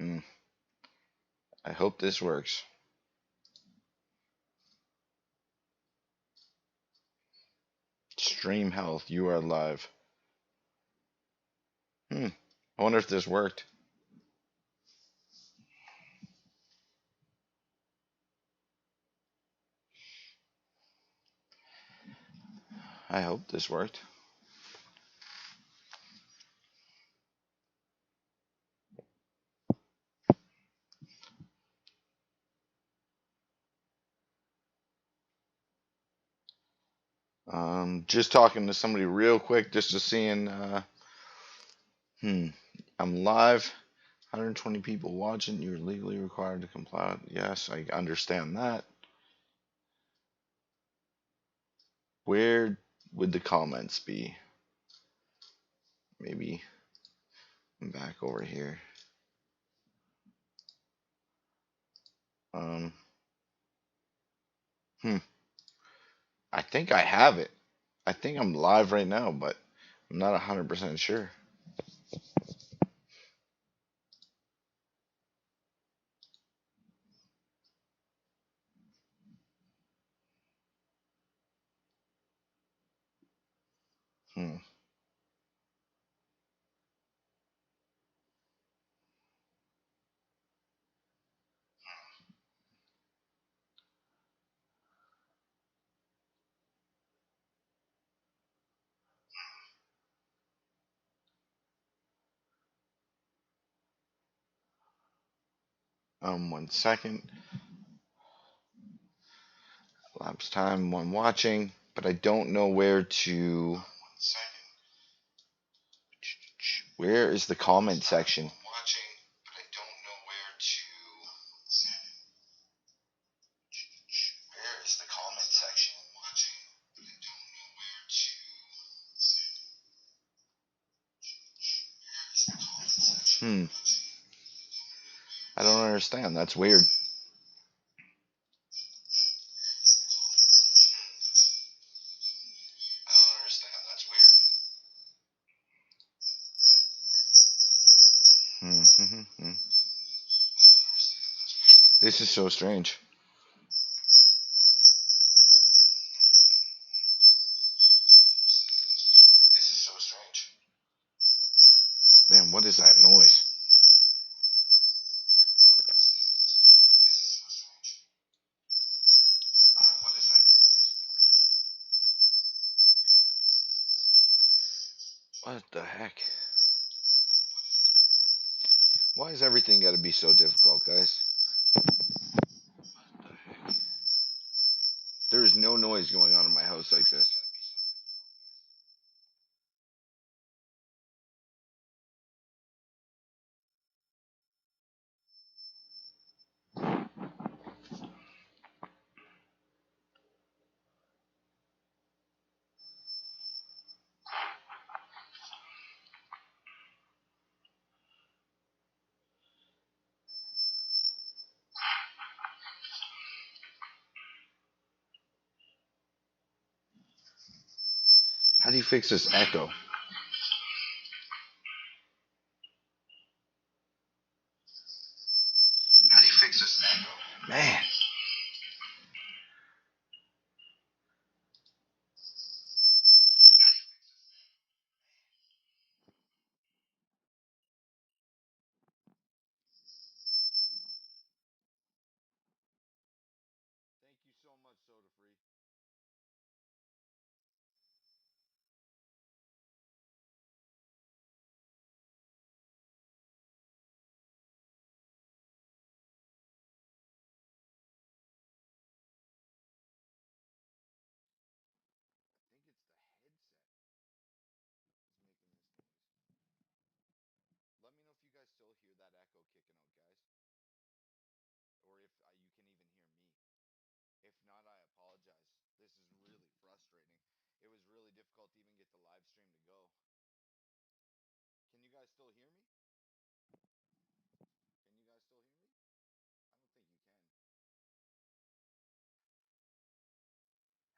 Hmm. I hope this works. Stream health, you are live. Hmm. I wonder if this worked. I hope this worked. Just talking to somebody real quick, just to seeing. Hmm. I'm live. 120 people watching. You're legally required to comply. Yes, I understand that. Where would the comments be? Maybe I'm back over here. Um. Hmm. I think I have it. I think I'm live right now, but I'm not 100% sure. Hmm. 1 second. Lapse time. One watching, but I don't know where to. Where is the comment section? Hmm. I don't understand. That's weird. Hmm. This is so strange. Man, what is that noise? What the heck? Why is everything got to be so difficult, guys? There is no noise going on in my house like this. How do you fix this echo? Man. Thank you so much, Soda Free. I think it's the headset is making this noise. Let me know if you guys still hear that echo kicking out, guys, or if you can even hear me. If not, I apologize. This is really frustrating. It was really difficult to even get the live stream to go. Can you guys still hear me? Can you guys still hear me? I don't think you can.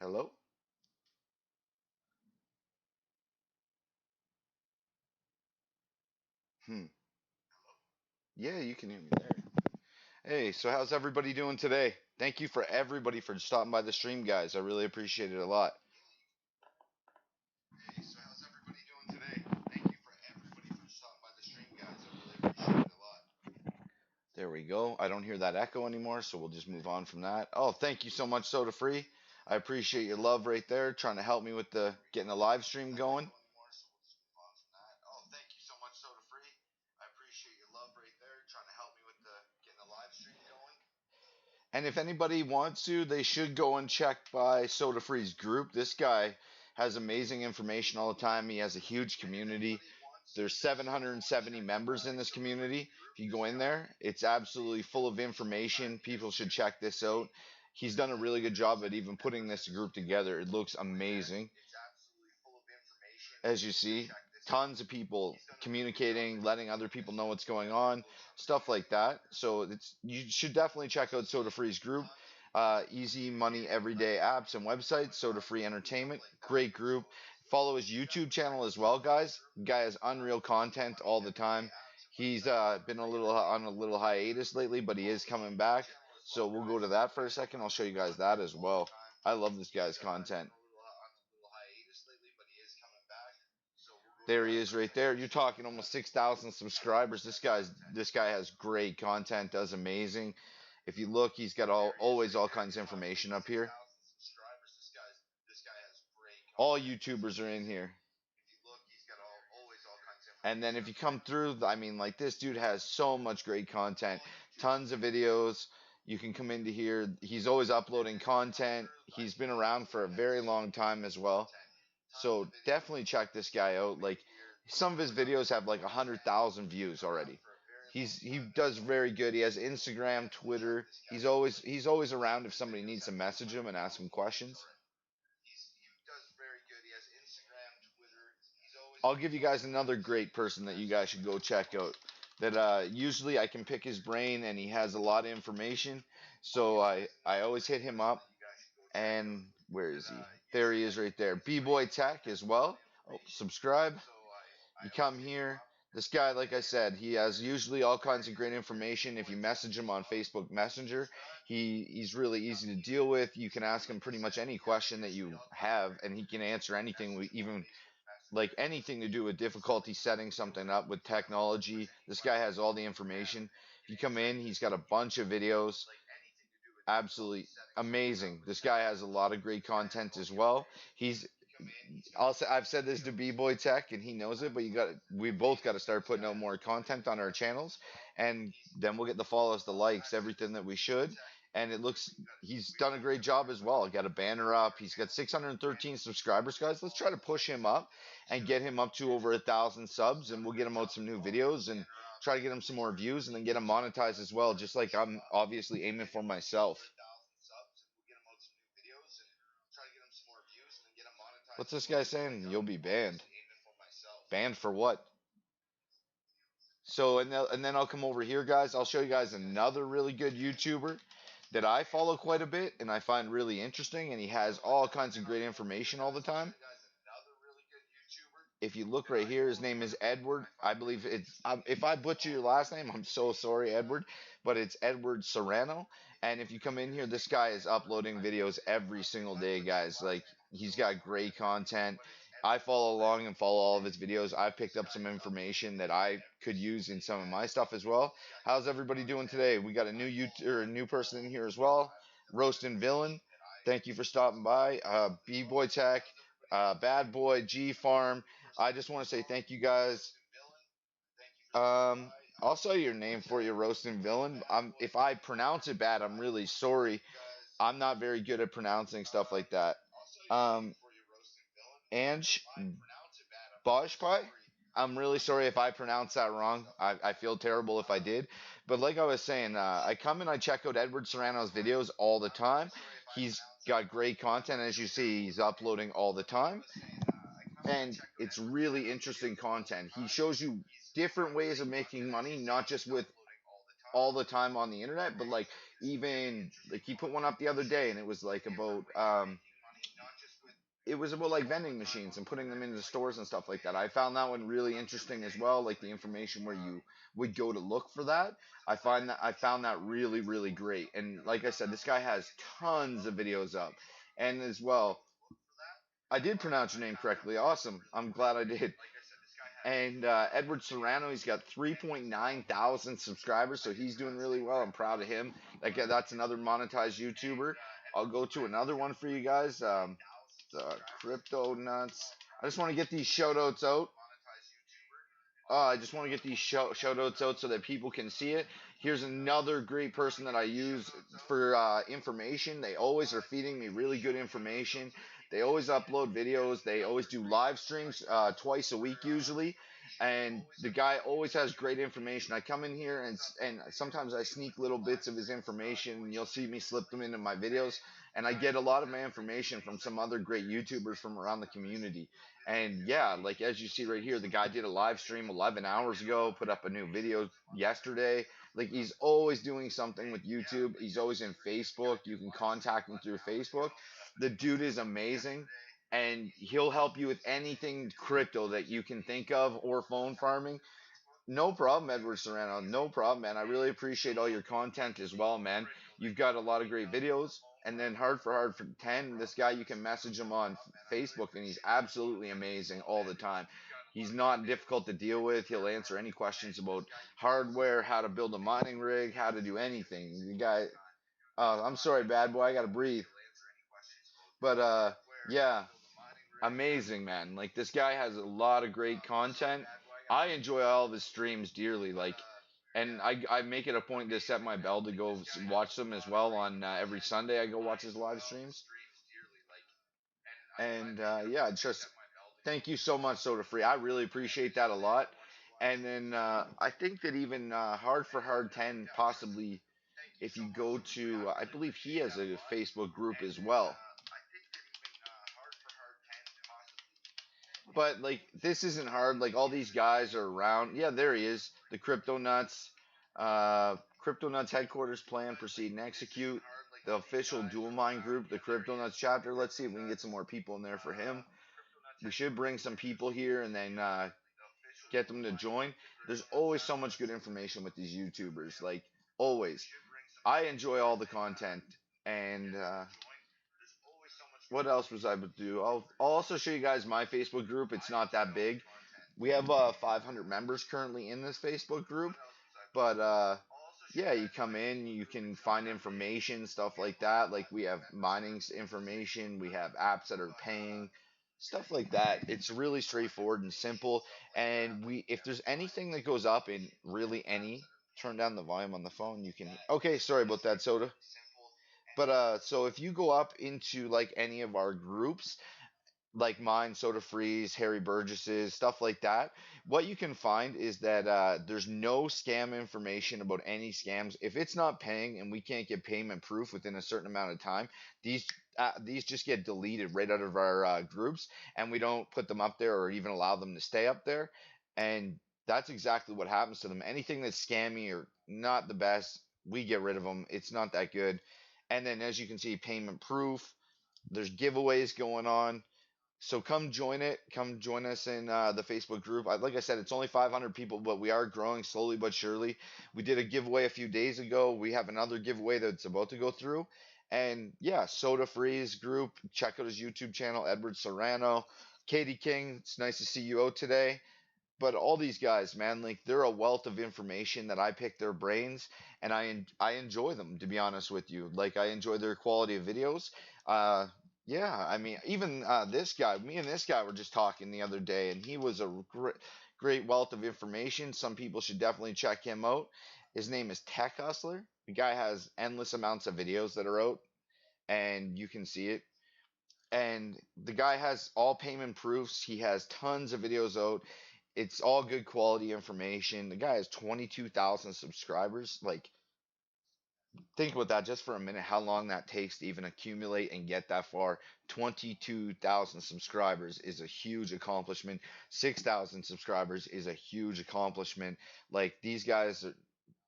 Hello? Hmm. Yeah, you can hear me there. Hey, so how's everybody doing today? Thank you for everybody for stopping by the stream, guys. I really appreciate it a lot. Hey, so how's everybody doing today? Thank you for everybody for stopping by the stream, guys. I really appreciate it a lot. There we go. I don't hear that echo anymore, so we'll just move on from that. Oh, thank you so much, Soda Free. I appreciate your love right there, trying to help me with the getting the live stream going. Oh, thank you so much, Soda Free. I appreciate your love right there, trying to help me with the getting the live stream going. And if anybody wants to, they should go and check by Soda Free's group. This guy has amazing information all the time. He has a huge community. There's 770 members in this community. If you go in there, it's absolutely full of information. People should check this out. He's done a really good job at even putting this group together. It looks amazing. As you see, tons of people communicating, letting other people know what's going on, stuff like that. So you should definitely check out Soda Free's group. Easy money everyday apps and websites. Soda Free Entertainment, great group. Follow his YouTube channel as well, guys. Guy has unreal content all the time. He's been on a little hiatus lately, but he is coming back. So we'll go to that for a second. I'll show you guys that as well. I love this guy's content. There he is right there. You're talking almost 6,000 subscribers. This guy has great content, does amazing. If you look, he's got always all kinds of information up here. All YouTubers are in here. And then if you come through, I mean, like this dude has so much great content, tons of videos. You can come into here. He's always uploading content. He's been around for a very long time as well. So definitely check this guy out. Like some of his videos have like 100,000 views already. He does very good. He has Instagram, Twitter. He's always around if somebody needs to message him and ask him questions. I'll give you guys another great person that you guys should go check out. That usually I can pick his brain and he has a lot of information. So I always hit him up. And where is he? There he is right there. B-Boy Tech as well. Oh, subscribe. You come here. This guy, like I said, he has usually all kinds of great information. If you message him on Facebook Messenger, he's really easy to deal with. You can ask him pretty much any question that you have, and he can answer anything, even like anything to do with difficulty setting something up with technology. This guy has all the information. You come in, he's got a bunch of videos. Absolutely amazing. This guy has a lot of great content as well. I've said this to B-Boy Tech and he knows it, but we both got to start putting out more content on our channels, and then we'll get the follows, the likes, everything that we should. And he's done a great job as well. Got a banner up. He's got 613 subscribers, guys. Let's try to push him up and get him up to over 1,000 subs, and we'll get him out some new videos and try to get him some more views, and then get him monetized as well, just like I'm obviously aiming for myself. What's this guy saying? You'll be banned. Banned for what? So, and then I'll come over here, guys. I'll show you guys another really good YouTuber that I follow quite a bit and I find really interesting, and he has all kinds of great information all the time. If you look right here, his name is Edward. I believe if I butcher your last name, I'm so sorry, Edward, but it's Edward Serrano. And if you come in here, this guy is uploading videos every single day, guys. Like, he's got great content. I follow along and follow all of his videos. I've picked up some information that I could use in some of my stuff as well. How's everybody doing today? We got a new person in here as well. Roastin' Villain. Thank you for stopping by. B-Boy Tech, Bad Boy, G Farm. I just want to say thank you guys. I'll say your name for you, Roasting Villain. If I pronounce it bad, I'm really sorry. I'm not very good at pronouncing stuff like that. Ange Boschpai. I'm really sorry if I pronounced that wrong. I feel terrible if I did. But like I was saying, I come and I check out Edward Serrano's videos all the time. He's got great content. As you see, he's uploading all the time. And it's really interesting content. He shows you different ways of making money, not just with all the time on the internet, but like even like he put one up the other day, and it was like about it was about like vending machines and putting them into stores and stuff like that. I found that one really interesting as well, like the information where you would go to look for that. I found that really really great. And like I said, this guy has tons of videos up. And as well, I did pronounce your name correctly. Awesome. I'm glad I did. And Edward Serrano, he's got 3.9 thousand subscribers, so he's doing really well. I'm proud of him. That's another monetized YouTuber. I'll go to another one for you guys. The Crypto Nuts. I just want to get these shout outs out. I just want to get these shout outs out so that people can see it. Here's another great person that I use for information. They always are feeding me really good information. They always upload videos. They always do live streams twice a week usually. And the guy always has great information. I come in here and sometimes I sneak little bits of his information. And you'll see me slip them into my videos. And I get a lot of my information from some other great YouTubers from around the community. And yeah, like as you see right here, the guy did a live stream 11 hours ago, put up a new video yesterday. Like he's always doing something with YouTube. He's always in Facebook. You can contact him through Facebook. The dude is amazing and he'll help you with anything crypto that you can think of or phone farming. No problem, Edward Serrano. No problem, man. I really appreciate all your content as well, man. You've got a lot of great videos. And then Hard for 10, this guy, you can message him on Facebook, and he's absolutely amazing all the time. He's not difficult to deal with. He'll answer any questions about hardware, how to build a mining rig, how to do anything. The guy, I'm sorry, bad boy, I gotta breathe. But yeah, amazing, man. Like this guy has a lot of great content. I enjoy all of his streams dearly. And I make it a point to set my bell to go watch them as well on every Sunday. I go watch his live streams. And yeah, just thank you so much, Soda Free. I really appreciate that a lot. And then I think that even Hard for Hard 10 possibly, if you go to, I believe he has a Facebook group as well. But like this isn't hard. Like all these guys are around. Yeah, there he is. The Crypto Nuts. Crypto Nuts headquarters plan, proceed and execute. The official dual mine group, the Crypto Nuts chapter. Let's see if we can get some more people in there for him. We should bring some people here and then get them to join. There's always so much good information with these YouTubers. Like always. I enjoy all the content. And what else was I able to do? I'll also show you guys my Facebook group. It's not that big. We have 500 members currently in this Facebook group, but yeah, you come in, you can find information, stuff like that. Like we have mining information, we have apps that are paying, stuff like that. It's really straightforward and simple. And if there's anything that goes up in really any, turn down the volume on the phone. You can. Okay, sorry about that, Soda. But so if you go up into like any of our groups, like mine, Soda Freeze, Harry Burgess's, stuff like that, what you can find is that there's no scam information about any scams. If it's not paying and we can't get payment proof within a certain amount of time, these just get deleted right out of our groups, and we don't put them up there or even allow them to stay up there. And that's exactly what happens to them. Anything that's scammy or not the best, we get rid of them. It's not that good. And then as you can see, payment proof. There's giveaways going on. So come join it. Come join us in the Facebook group. Like I said, it's only 500 people, but we are growing slowly but surely. We did a giveaway a few days ago. We have another giveaway that's about to go through. And yeah, Soda Freeze group. Check out his YouTube channel, Edward Serrano. Katie King, it's nice to see you out today. But all these guys, man, like they're a wealth of information that I pick their brains, and I enjoy them, to be honest with you. Like I enjoy their quality of videos. Uh, yeah, I mean, even this guy, me and this guy were just talking the other day, and he was a great wealth of information. Some people should definitely check him out. His name is Tech Hustler. The guy has endless amounts of videos that are out, and you can see it. And the guy has all payment proofs. He has tons of videos out. It's all good quality information. The guy has 22,000 subscribers. Like, think about that just for a minute, how long that takes to even accumulate and get that far. 22,000 subscribers is a huge accomplishment. 6,000 subscribers is a huge accomplishment. Like,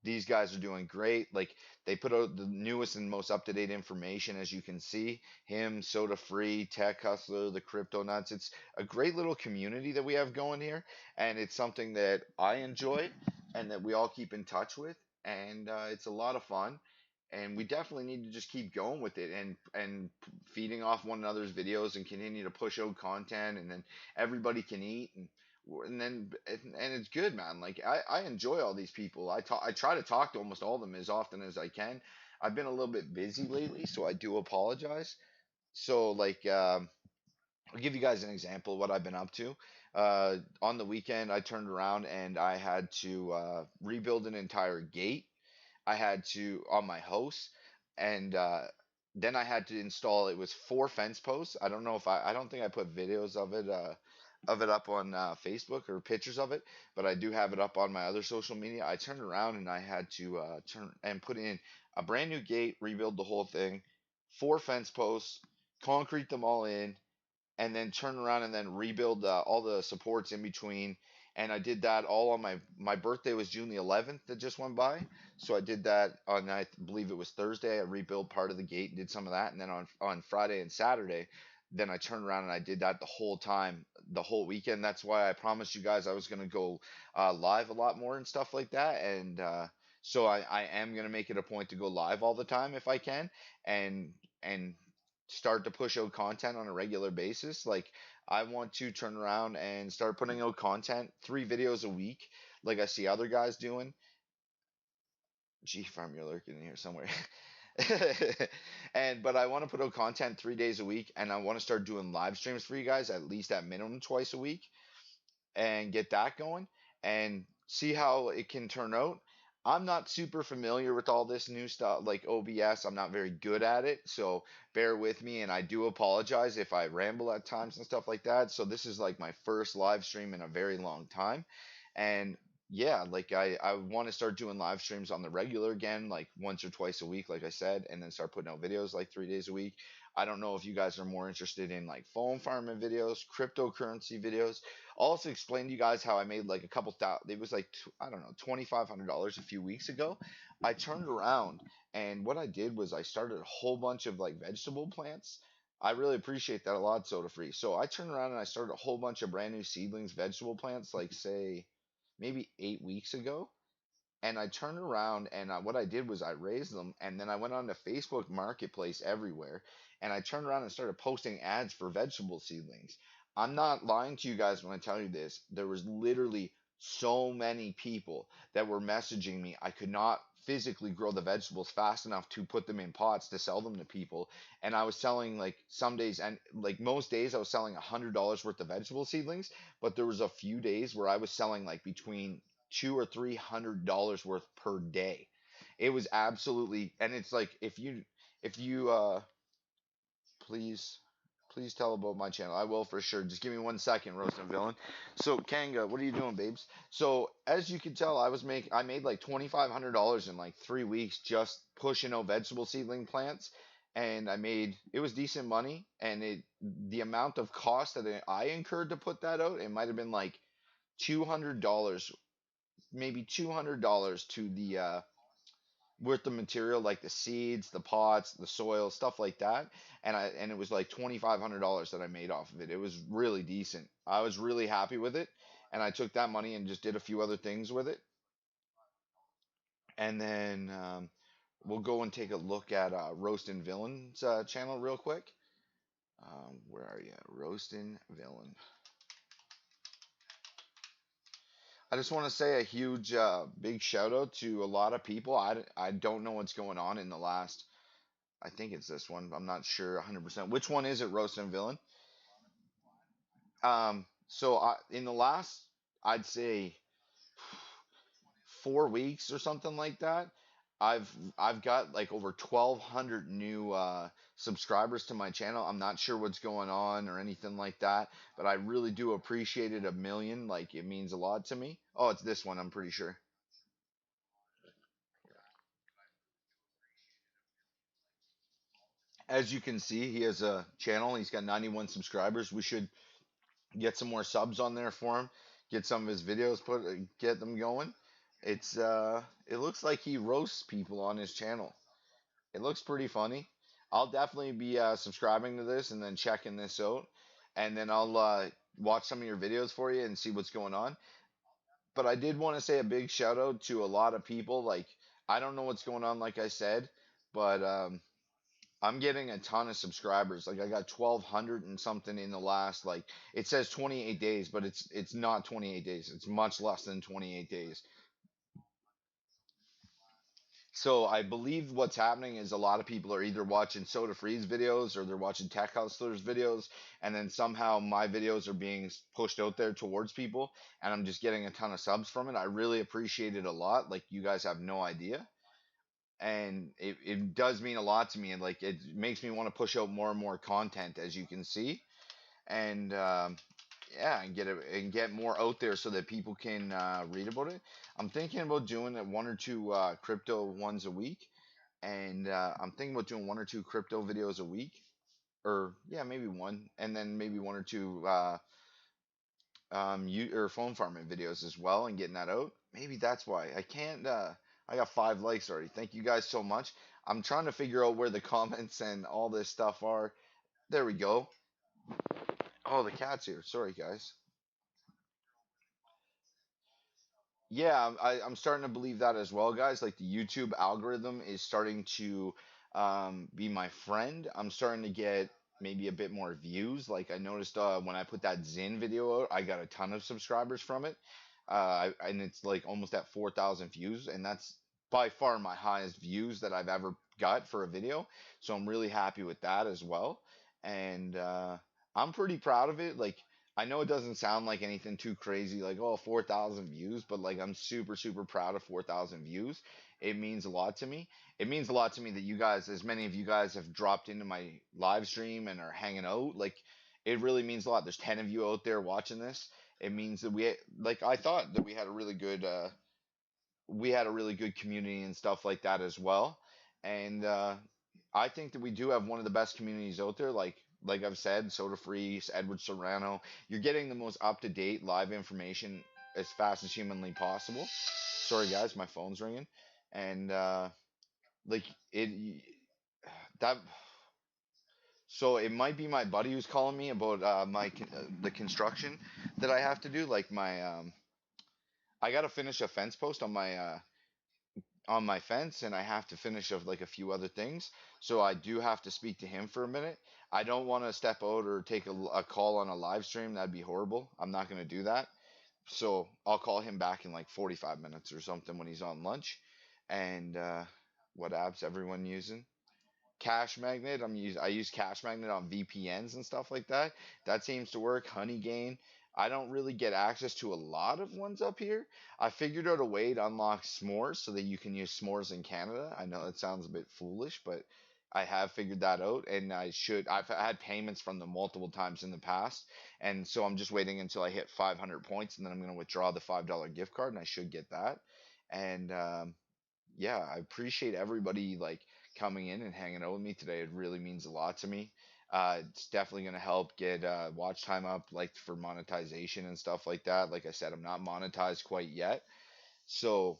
these guys are doing great. Like they put out the newest and most up to date information, as you can see. Him, Soda Free, Tech Hustler, the Crypto Nuts. It's a great little community that we have going here, and it's something that I enjoy and that we all keep in touch with, and it's a lot of fun. And we definitely need to just keep going with it and feeding off one another's videos and continue to push out content, and then everybody can eat and it's good, man. Like I enjoy all these people. I try to talk to almost all of them as often as I can. I've been a little bit busy lately, so I do apologize. So like I'll give you guys an example of what I've been up to. On the weekend, I turned around and I had to rebuild an entire gate. I had to on my house, and then I had to install. It was 4 fence posts. I don't know if I don't think I put videos of it up on Facebook or pictures of it, but I do have it up on my other social media. I turned around and I had to turn and put in a brand new gate, rebuild the whole thing, 4 fence posts, concrete them all in, and then turn around and then rebuild all the supports in between. And I did that all on my birthday was June the 11th that just went by. So I did that on I believe it was Thursday. I rebuilt part of the gate and did some of that, and then on Friday and Saturday, then I turned around and I did that the whole time, the whole weekend. That's why I promised you guys I was gonna go live a lot more and stuff like that. And so I am gonna make it a point to go live all the time if I can, and start to push out content on a regular basis. Like I want to turn around and start putting out content, 3 videos a week, like I see other guys doing. G Farm, you're lurking in here somewhere. And but I want to put out content 3 days a week, and I want to start doing live streams for you guys at least at minimum twice a week and get that going and see how it can turn out. I'm not super familiar with all this new stuff like OBS. I'm not very good at it, so bear with me, and I do apologize if I ramble at times and stuff like that. So this is like my first live stream in a very long time. And yeah, like I want to start doing live streams on the regular again, like once or twice a week, like I said, and then start putting out videos like 3 days a week. I don't know if you guys are more interested in like phone farming videos, cryptocurrency videos. I'll also explain to you guys how I made like a couple thousand. It was like I don't know, $2,500 a few weeks ago. I turned around and what I did was I started a whole bunch of like vegetable plants. I really appreciate that a lot, Soda Free. So I turned around and I started a whole bunch of brand new seedlings, vegetable plants, like say maybe 8 weeks ago. And I turned around and what I did was I raised them, and then I went on to Facebook Marketplace everywhere, and I turned around and started posting ads for vegetable seedlings. I'm not lying to you guys when I tell you this. There was literally so many people that were messaging me. I could not physically grow the vegetables fast enough to put them in pots to sell them to people, and I was selling like some days and like most days I was selling $100 worth of vegetable seedlings, but there was a few days where I was selling like between $200 or $300 worth per day. It was absolutely, and it's like if you please please tell about my channel. I will for sure. Just give me 1 second, Roast and Villain. So Kanga, what are you doing, babes? So as you can tell, I made like $2,500 in like 3 weeks just pushing out vegetable seedling plants. And I made it was decent money, and it the amount of cost that I incurred to put that out, it might have been like $200, maybe $200 to the with the material like the seeds, the pots, the soil, stuff like that. And it was like $2,500 that I made off of it. It was really decent. I was really happy with it, and I took that money and just did a few other things with it. And then we'll go and take a look at Roast and Villain's channel real quick. Where are you, Roast and Villain? I just want to say a huge, big shout out to a lot of people. I don't know what's going on in the last. I think it's this one. I'm not sure 100%. Which one is it, Roast and Villain? In the last, I'd say 4 weeks or something like that, I've got like over 1,200 new subscribers to my channel. I'm not sure what's going on or anything like that, but I really do appreciate it 1,000,000. Like it means a lot to me. Oh, it's this one, I'm pretty sure. As you can see, he has a channel. He's got 91 subscribers. We should get some more subs on there for him. Get some of his videos get them going. it looks like he roasts people on his channel. It looks pretty funny. I'll definitely be subscribing to this and then checking this out, and then I'll watch some of your videos for you and see what's going on. But I did want to say a big shout out to a lot of people. Like, I don't know what's going on, like I said, but I'm getting a ton of subscribers. Like, I got 1,200 and something in the last, like, it says 28 days, but it's not 28 days. It's much less than 28 days. So I believe what's happening is a lot of people are either watching Soda Freeze videos or they're watching Tech Hustlers videos, and then somehow my videos are being pushed out there towards people, and I'm just getting a ton of subs from it. I really appreciate it a lot. Like, you guys have no idea. And it does mean a lot to me, and like it makes me want to push out more and more content, as you can see. And yeah, and get it and get more out there so that people can read about it. I'm thinking about doing one or two crypto ones a week, and I'm thinking about doing one or two crypto videos a week, or yeah, maybe one, and then maybe one or two you or phone farming videos as well, and getting that out. Maybe that's why I can't. I got 5 likes already. Thank you guys so much. I'm trying to figure out where the comments and all this stuff are. There we go. Oh, the cat's here. Sorry, guys. Yeah, I'm starting to believe that as well, guys. Like, the YouTube algorithm is starting to be my friend. I'm starting to get maybe a bit more views. Like, I noticed when I put that Zin video out, I got a ton of subscribers from it. And it's like almost at 4,000 views, and that's by far my highest views that I've ever got for a video. So I'm really happy with that as well. And I'm pretty proud of it. Like, I know it doesn't sound like anything too crazy, like, oh, 4,000 views, but like, I'm super, super proud of 4,000 views. It means a lot to me. It means a lot to me that you guys, as many of you guys, have dropped into my live stream and are hanging out. Like, it really means a lot. There's 10 of you out there watching this. It means that like, I thought that we had a really good community and stuff like that as well. And I think that we do have one of the best communities out there. Like I've said, Soda Freeze, Edward Serrano. You're getting the most up to date live information as fast as humanly possible. Sorry, guys, my phone's ringing, and like it that. So it might be my buddy who's calling me about the construction that I have to do. Like, I got to finish a fence post on my fence, and I have to finish of like a few other things. So I do have to speak to him for a minute. I don't want to step out or take a call on a live stream. That'd be horrible. I'm not going to do that. So I'll call him back in like 45 minutes or something when he's on lunch. And what apps everyone using? Cash Magnet. I use Cash Magnet on VPNs and stuff like that. That seems to work. Honeygain. I don't really get access to a lot of ones up here. I figured out a way to unlock s'mores so that you can use s'mores in Canada. I know that sounds a bit foolish, but I have figured that out, and I've had payments from them multiple times in the past, and so I'm just waiting until I hit 500 points, and then I'm going to withdraw the $5 gift card, and I should get that. And yeah, I appreciate everybody like coming in and hanging out with me today. It really means a lot to me. It's definitely going to help get watch time up, like for monetization and stuff like that. Like I said, I'm not monetized quite yet. So,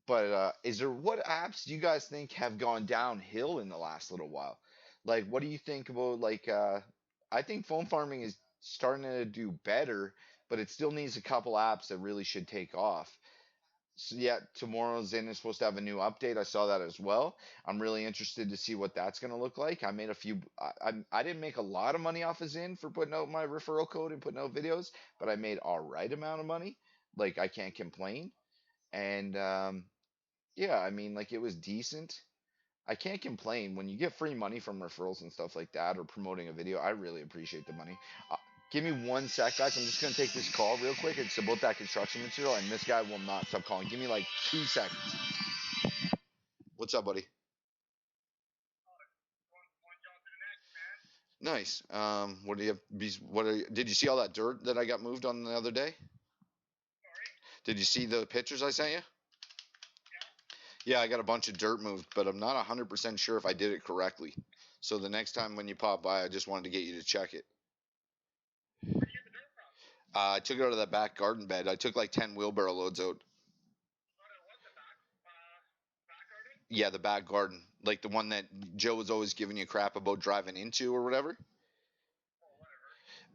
but is there what apps do you guys think have gone downhill in the last little while? Like, what do you think about like? I think phone farming is starting to do better, but it still needs a couple apps that really should take off. So yeah, tomorrow Zen is supposed to have a new update. I saw that as well. I'm really interested to see what that's going to look like. I made a few. I didn't make a lot of money off of Zen for putting out my referral code and putting out videos, but I made all right amount of money. Like, I can't complain. And yeah, I mean, like, it was decent. I can't complain when you get free money from referrals and stuff like that or promoting a video. I really appreciate the money. Uh, Give me 1 sec, guys. I'm just gonna take this call real quick. It's about that construction material, and this guy will not stop calling. Give me like 2 seconds. What's up, buddy? Nice. What do you have? What are? Did you see all that dirt that I got moved on the other day? Did you see the pictures I sent you? Yeah, I got a bunch of dirt moved, but I'm not 100% sure if I did it correctly. So the next time when you pop by, I just wanted to get you to check it. I took it out of that back garden bed. I took like 10 wheelbarrow loads out. Yeah, the back garden, like the one that Joe was always giving you crap about driving into or whatever.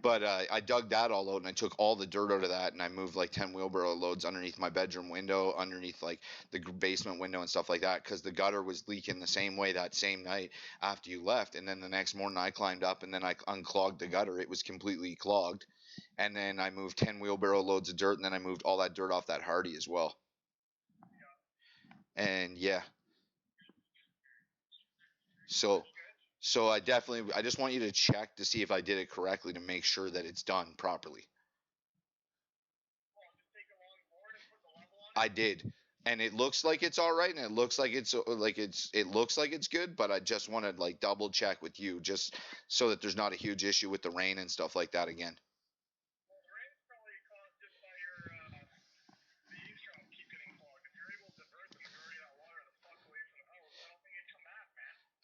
But I dug that all out and I took all the dirt out of that and I moved like 10 wheelbarrow loads underneath my bedroom window, underneath like the basement window and stuff like that because the gutter was leaking the same way that same night after you left. And then the next morning I climbed up and then I unclogged the gutter. It was completely clogged. And then I moved 10 wheelbarrow loads of dirt and then I moved all that dirt off that Hardy as well. And yeah, so I just want you to check to see if I did it correctly to make sure that it's done properly. I did. And it looks like it's all right and it looks like it looks like it's good, but I just want to like double check with you just so that there's not a huge issue with the rain and stuff like that again.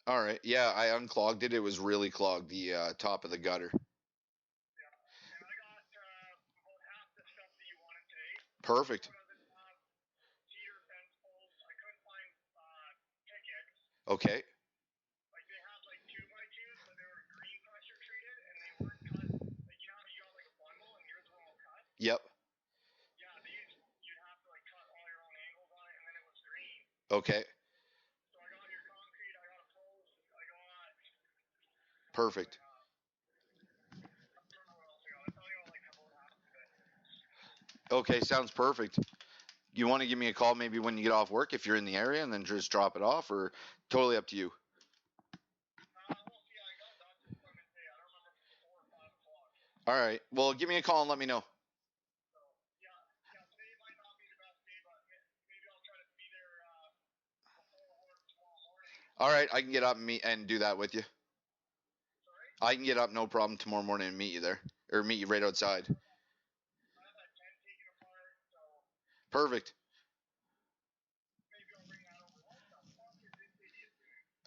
All right. Yeah, I unclogged it. It was really clogged, the top of the gutter. Perfect. Okay. Yep. Okay. Perfect. Okay, sounds perfect. You want to give me a call maybe when you get off work if you're in the area and then just drop it off or totally up to you. All right. Well, give me a call and let me know. All right, I can get up and meet and do that with you. I can get up no problem tomorrow morning and meet you there or meet you right outside. Perfect.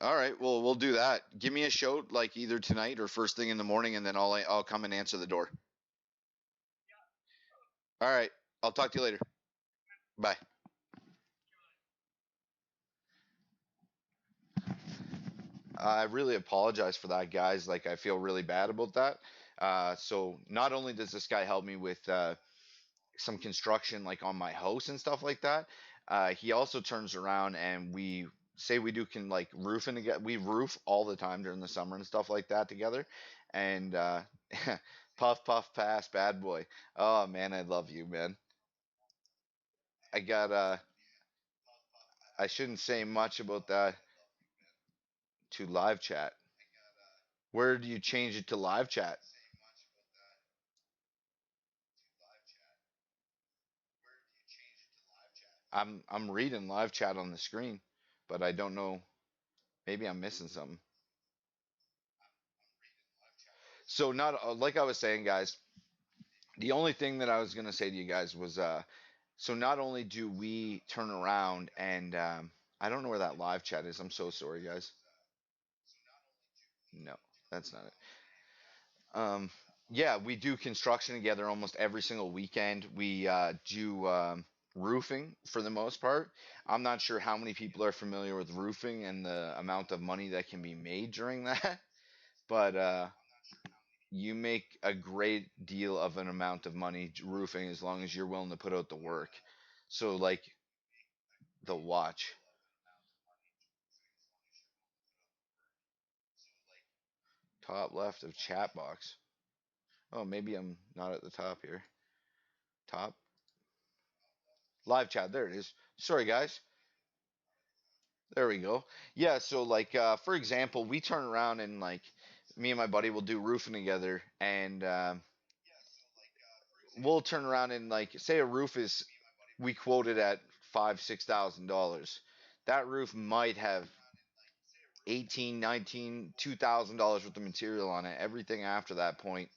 All right. Well, we'll do that. Give me a shout like either tonight or first thing in the morning and then I'll come and answer the door. All right. I'll talk to you later. Bye. I really apologize for that, guys. Like, I feel really bad about that. So, not only does this guy help me with some construction, like on my house and stuff like that, he also turns around and we say we do can like roofing together. We roof all the time during the summer and stuff like that together. And puff, puff, pass, bad boy. Oh man, I love you, man. I got I shouldn't say much about that to live chat. Where do you change it to live chat? I'm reading live chat on the screen, but I don't know. Maybe I'm missing something. So not like I was saying, guys. The only thing that I was gonna say to you guys was, so not only do we turn around and I don't know where that live chat is. I'm so sorry, guys. No, that's not it. Um, yeah, we do construction together almost every single weekend. We do roofing for the most part. I'm not sure how many people are familiar with roofing and the amount of money that can be made during that, but you make a great deal of an amount of money roofing as long as you're willing to put out the work. So, like the watch, top left of chat box. Oh, maybe I'm not at the top here. Top live chat. There it is. Sorry, guys. There we go. Yeah, so like for example, we turn around and like me and my buddy will do roofing together and we'll turn around and like say a roof is we quoted at $5,000 $6,000. That roof might have 18, 19, $2,000 worth of material on it. Everything after that point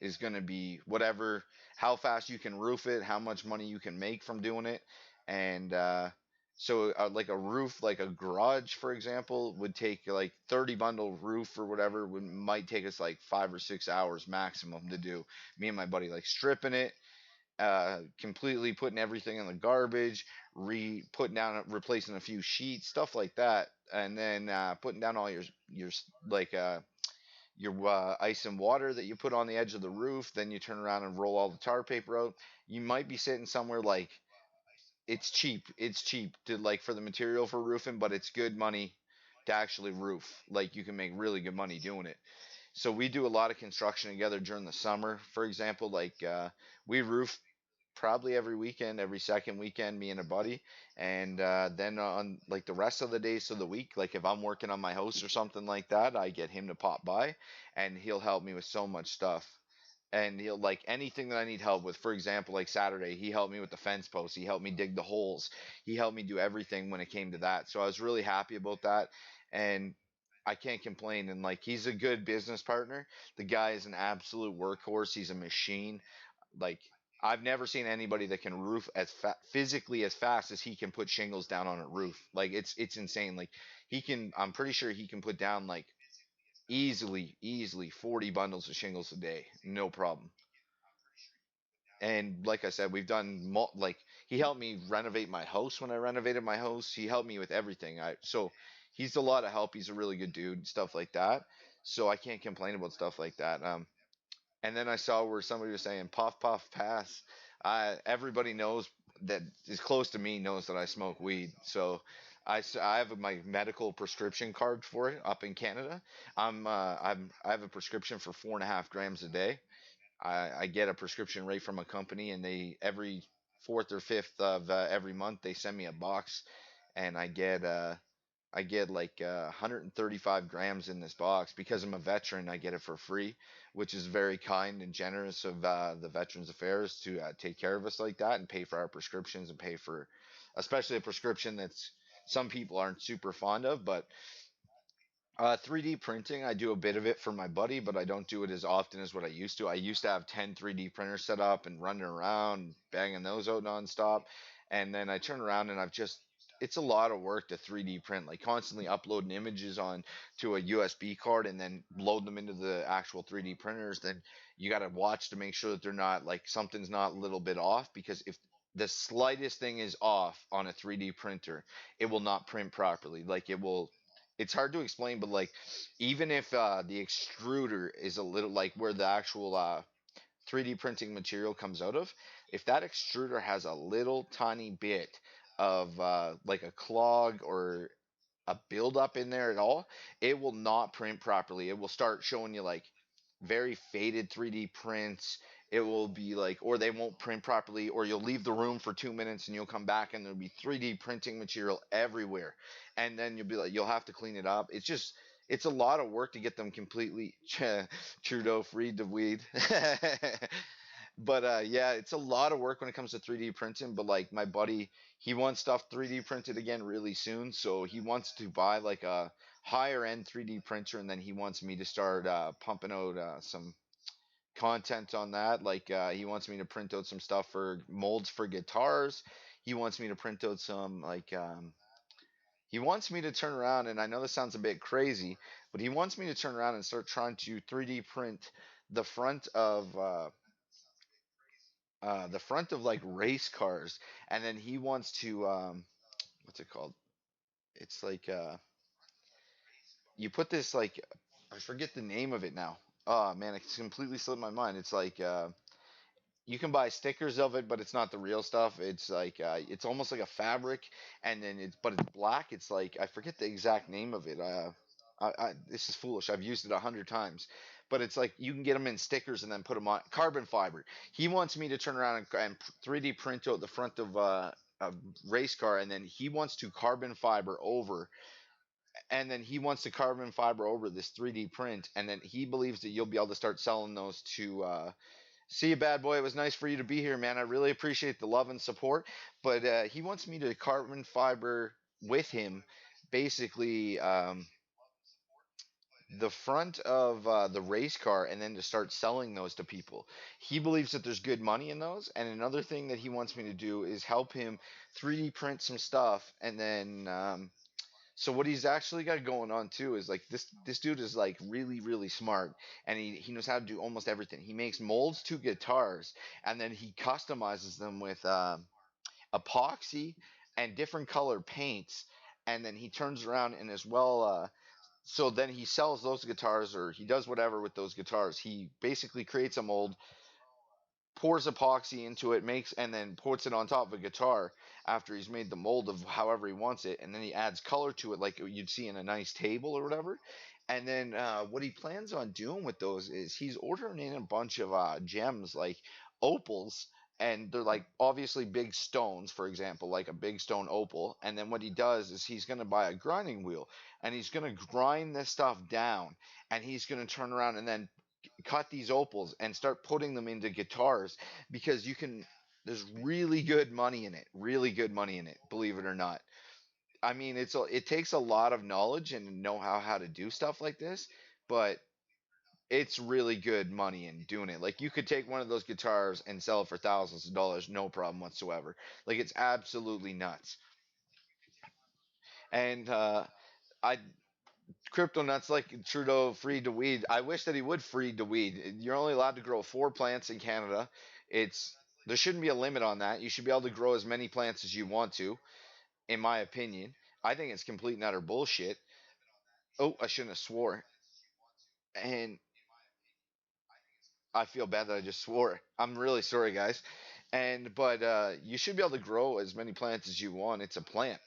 is going to be whatever, how fast you can roof it, how much money you can make from doing it. And like a roof, like a garage, for example, would take like 30 bundle roof or whatever, might take us like 5 or 6 hours maximum to do. Me and my buddy like stripping it, completely putting everything in the garbage, putting down, replacing a few sheets, stuff like that, and then putting down all your like your ice and water that you put on the edge of the roof. Then you turn around and roll all the tar paper out. You might be sitting somewhere like it's cheap. It's cheap to like for the material for roofing, but it's good money to actually roof. Like you can make really good money doing it. So we do a lot of construction together during the summer. For example, like we roof probably every weekend, every second weekend, me and a buddy. And then on like the rest of the days of the week, like if I'm working on my house or something like that, I get him to pop by and he'll help me with so much stuff. And he'll like anything that I need help with. For example, like Saturday, he helped me with the fence posts. He helped me dig the holes. He helped me do everything when it came to that. So I was really happy about that. And I can't complain. And like he's a good business partner. The guy is an absolute workhorse. He's a machine. Like I've never seen anybody that can roof as physically as fast as he can put shingles down on a roof. Like it's insane. Like he can. I'm pretty sure he can put down like easily 40 bundles of shingles a day, no problem. And like I said, we've done like he helped me renovate my house when I renovated my house. He helped me with everything. So he's a lot of help. He's a really good dude, stuff like that. So I can't complain about stuff like that. And then I saw where somebody was saying puff puff pass. Everybody knows that is close to me knows that I smoke weed. So I have my medical prescription card for it up in Canada. I have a prescription for 4.5 grams a day. I get a prescription rate from a company, and they every fourth or fifth of every month they send me a box, and I get like 135 grams in this box because I'm a veteran. I get it for free, which is very kind and generous of the Veterans Affairs to take care of us like that and pay for our prescriptions and pay for, especially a prescription that's some people aren't super fond of, but 3D printing, I do a bit of it for my buddy, but I don't do it as often as what I used to. I used to have 10 3D printers set up and running around, banging those out nonstop. And then I turn around and it's a lot of work to 3D print, like constantly uploading images on to a USB card and then load them into the actual 3D printers. Then you got to watch to make sure that they're not like something's not a little bit off because if the slightest thing is off on a 3D printer, it will not print properly. Like it will it's hard to explain, but like even if the extruder is a little like where the actual 3D printing material comes out of, if that extruder has a little tiny bit of like a clog or a buildup in there at all, it will not print properly. It will start showing you like very faded 3D prints. It will be like, or they won't print properly, or you'll leave the room for 2 minutes and you'll come back and there'll be 3D printing material everywhere. And then you'll be like, you'll have to clean it up. It's a lot of work to get them completely Trudeau free to weed. But yeah, it's a lot of work when it comes to 3D printing. But like my buddy, he wants stuff 3D printed again really soon, so he wants to buy like a higher end 3D printer, and then he wants me to start pumping out some content on that. Like he wants me to print out some stuff for molds for guitars. He wants me to print out some like he wants me to turn around, and I know this sounds a bit crazy, but he wants me to turn around and start trying to 3D print the front of like race cars, and then he wants to what's it called? It's like you put this like I forget the name of it now. Oh man, it's completely slipped my mind. It's like you can buy stickers of it, but it's not the real stuff. It's like it's almost like a fabric, and then it's black. It's like I forget the exact name of it. This is foolish. I've used it 100 times, but it's like you can get them in stickers and then put them on carbon fiber. He wants me to turn around and 3D print out the front of a race car, and then he wants to carbon fiber over, and then he wants to carbon fiber over this 3D print, and then he believes that you'll be able to start selling those to see you, bad boy. It was nice for you to be here, man. I really appreciate the love and support. But he wants me to carbon fiber with him, basically the front of the race car, and then to start selling those to people. He believes that there's good money in those. And another thing that he wants me to do is help him 3D print some stuff, and then So what he's actually got going on too is like this dude is like really smart, and he knows how to do almost everything. He makes molds to guitars, and then he customizes them with epoxy and different color paints, and then he turns around and as well. So then he sells those guitars, or he does whatever with those guitars. He basically creates a mold, pours epoxy into it, makes and then puts it on top of a guitar after he's made the mold of however he wants it, and then he adds color to it like you'd see in a nice table or whatever. And then what he plans on doing with those is he's ordering in a bunch of gems like opals, and they're like obviously big stones, for example, like a big stone opal. And then what he does is he's going to buy a grinding wheel, and he's going to grind this stuff down, and he's going to turn around and then cut these opals and start putting them into guitars, because you can there's really good money in it, really good money in it, believe it or not. I mean, it takes a lot of knowledge and know how to do stuff like this, but it's really good money in doing it. Like you could take one of those guitars and sell it for thousands of dollars, no problem whatsoever. Like it's absolutely nuts. And I crypto nuts like Trudeau freed the weed. I wish that he would free the weed. You're only allowed to grow 4 plants in Canada. It's There shouldn't be a limit on that. You should be able to grow as many plants as you want to, in my opinion. I think it's complete and utter bullshit. Oh, I shouldn't have swore. And I feel bad that I just swore. I'm really sorry, guys. And but you should be able to grow as many plants as you want. It's a plant.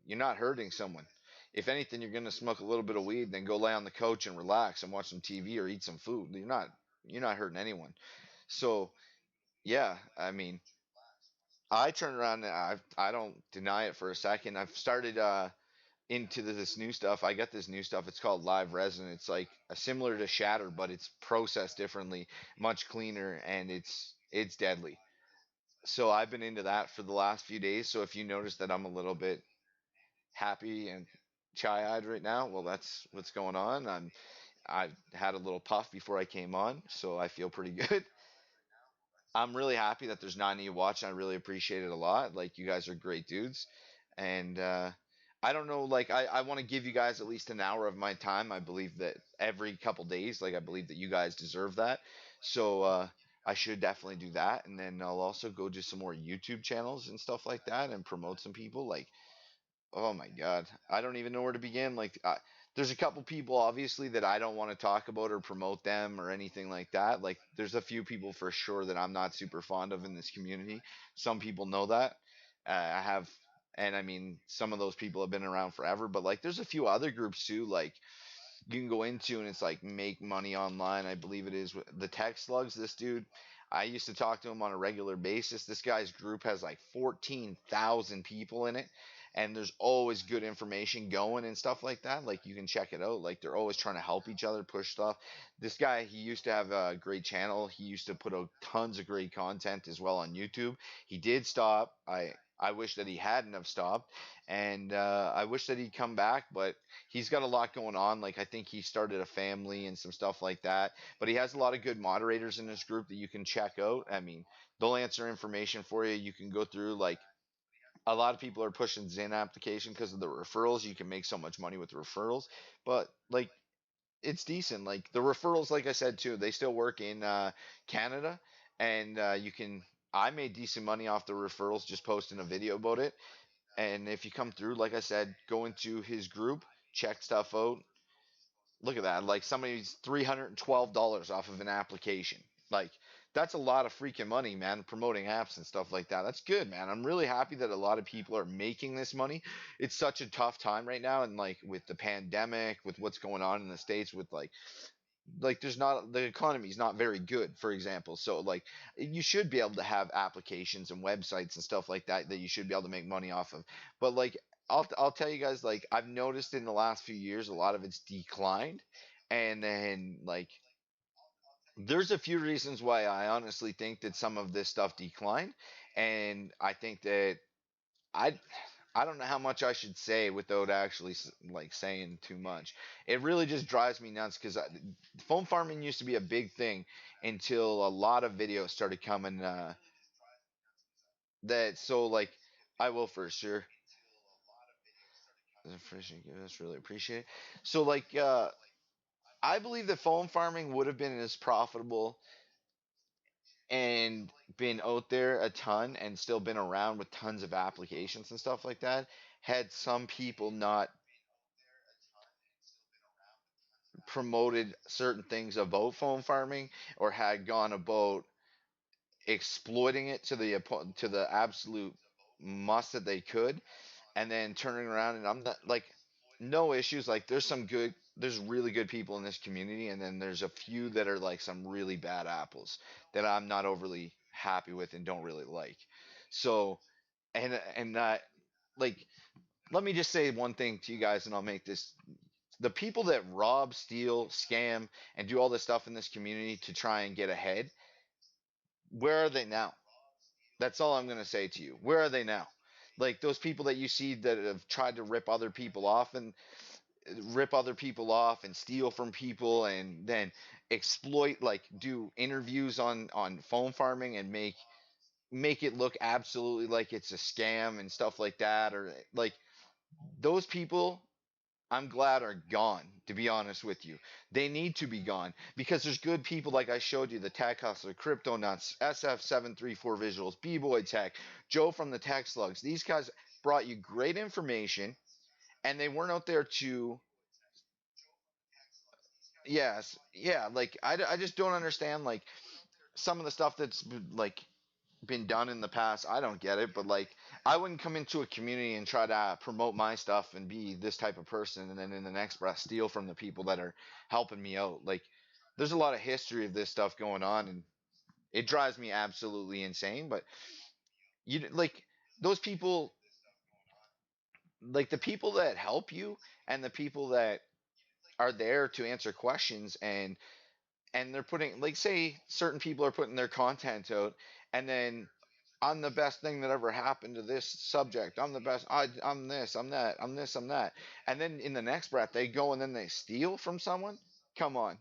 You're not hurting someone. If anything, you're gonna smoke a little bit of weed, then go lay on the couch and relax and watch some TV or eat some food. You're not hurting anyone. So yeah, I mean, I turn around and I don't deny it for a second. I've started into this new stuff. I got this new stuff. It's called live resin. It's like similar to shatter, but it's processed differently, much cleaner, and it's deadly. So I've been into that for the last few days. So if you notice that I'm a little bit happy and chai-eyed right now, well, that's what's going on. I had a little puff before I came on, so I feel pretty good. I'm really happy that there's 90 you watching. I really appreciate it a lot. Like you guys are great dudes, and I don't know. Like I want to give you guys at least an hour of my time. I believe that every couple days, like I believe that you guys deserve that. So I should definitely do that, and then I'll also go do some more YouTube channels and stuff like that, and promote some people. Like oh my God, I don't even know where to begin. Like, there's a couple people obviously that I don't want to talk about or promote them or anything like that. Like, there's a few people for sure that I'm not super fond of in this community. Some people know that. I have, and I mean, some of those people have been around forever. But like, there's a few other groups too. Like, you can go into and it's like make money online. I believe it is the tech slugs. This dude, I used to talk to him on a regular basis. This guy's group has like 14,000 people in it, and there's always good information going and stuff like that. Like you can check it out. Like they're always trying to help each other push stuff. This guy, he used to have a great channel. He used to put out tons of great content as well on YouTube. He did stop. I wish that he hadn't have stopped, and I wish that he'd come back, but he's got a lot going on. Like I think he started a family and some stuff like that. But he has a lot of good moderators in his group that you can check out. I mean, they'll answer information for you. You can go through like a lot of people are pushing Zen application because of the referrals. You can make so much money with the referrals, but like it's decent. Like the referrals, like I said too, they still work in Canada, and you can. I made decent money off the referrals just posting a video about it. And if you come through, like I said, go into his group, check stuff out. Look at that. Like somebody's $312 off of an application. Like that's a lot of freaking money, man, promoting apps and stuff like that. That's good, man. I'm really happy that a lot of people are making this money. It's such a tough time right now, and like with the pandemic, with what's going on in the States, with like there's not the economy is not very good, for example. So like you should be able to have applications and websites and stuff like that that you should be able to make money off of. But like I'll tell you guys, like I've noticed in the last few years a lot of it's declined. And then like there's a few reasons why I honestly think that some of this stuff declined. And I think that I I don't know how much I should say without actually like saying too much. It really just drives me nuts because foam farming used to be a big thing until a lot of videos started coming. That so like I will for sure. The information you give us really appreciate it. So like I believe that phone farming would have been as profitable and been out there a ton and still been around with tons of applications and stuff like that had some people not promoted certain things about phone farming or had gone about exploiting it to to the absolute must that they could, and then turning around, and I'm not like no issues, like there's really good people in this community, and then there's a few that are like some really bad apples that I'm not overly happy with and don't really like. So and that like let me just say one thing to you guys, and I'll make this: the people that rob, steal, scam, and do all this stuff in this community to try and get ahead, where are they now? That's all I'm going to say to you. Where are they now? Like those people that you see that have tried to rip other people off and steal from people and then exploit, like do interviews on phone farming and make it look absolutely like it's a scam and stuff like that, or like those people I'm glad are gone, to be honest with you. They need to be gone because there's good people like I showed you, the Tech Hustler, Crypto Nuts, SF734 Visuals, B-Boy Tech, Joe from the Tech Slugs. These guys brought you great information and they weren't out there to, yes, yeah, like I just don't understand like some of the stuff that's been done in the past. I don't get it, but like I wouldn't come into a community and try to promote my stuff and be this type of person, and then in the next breath steal from the people that are helping me out. Like there's a lot of history of this stuff going on, and it drives me absolutely insane. But you like those people, like the people that help you and the people that are there to answer questions, and they're putting, like, say certain people are putting their content out, and then I'm the best thing that ever happened to this subject. I'm the best. I'm this. I'm that. I'm this. I'm that. And then in the next breath, they go and then they steal from someone. Come on.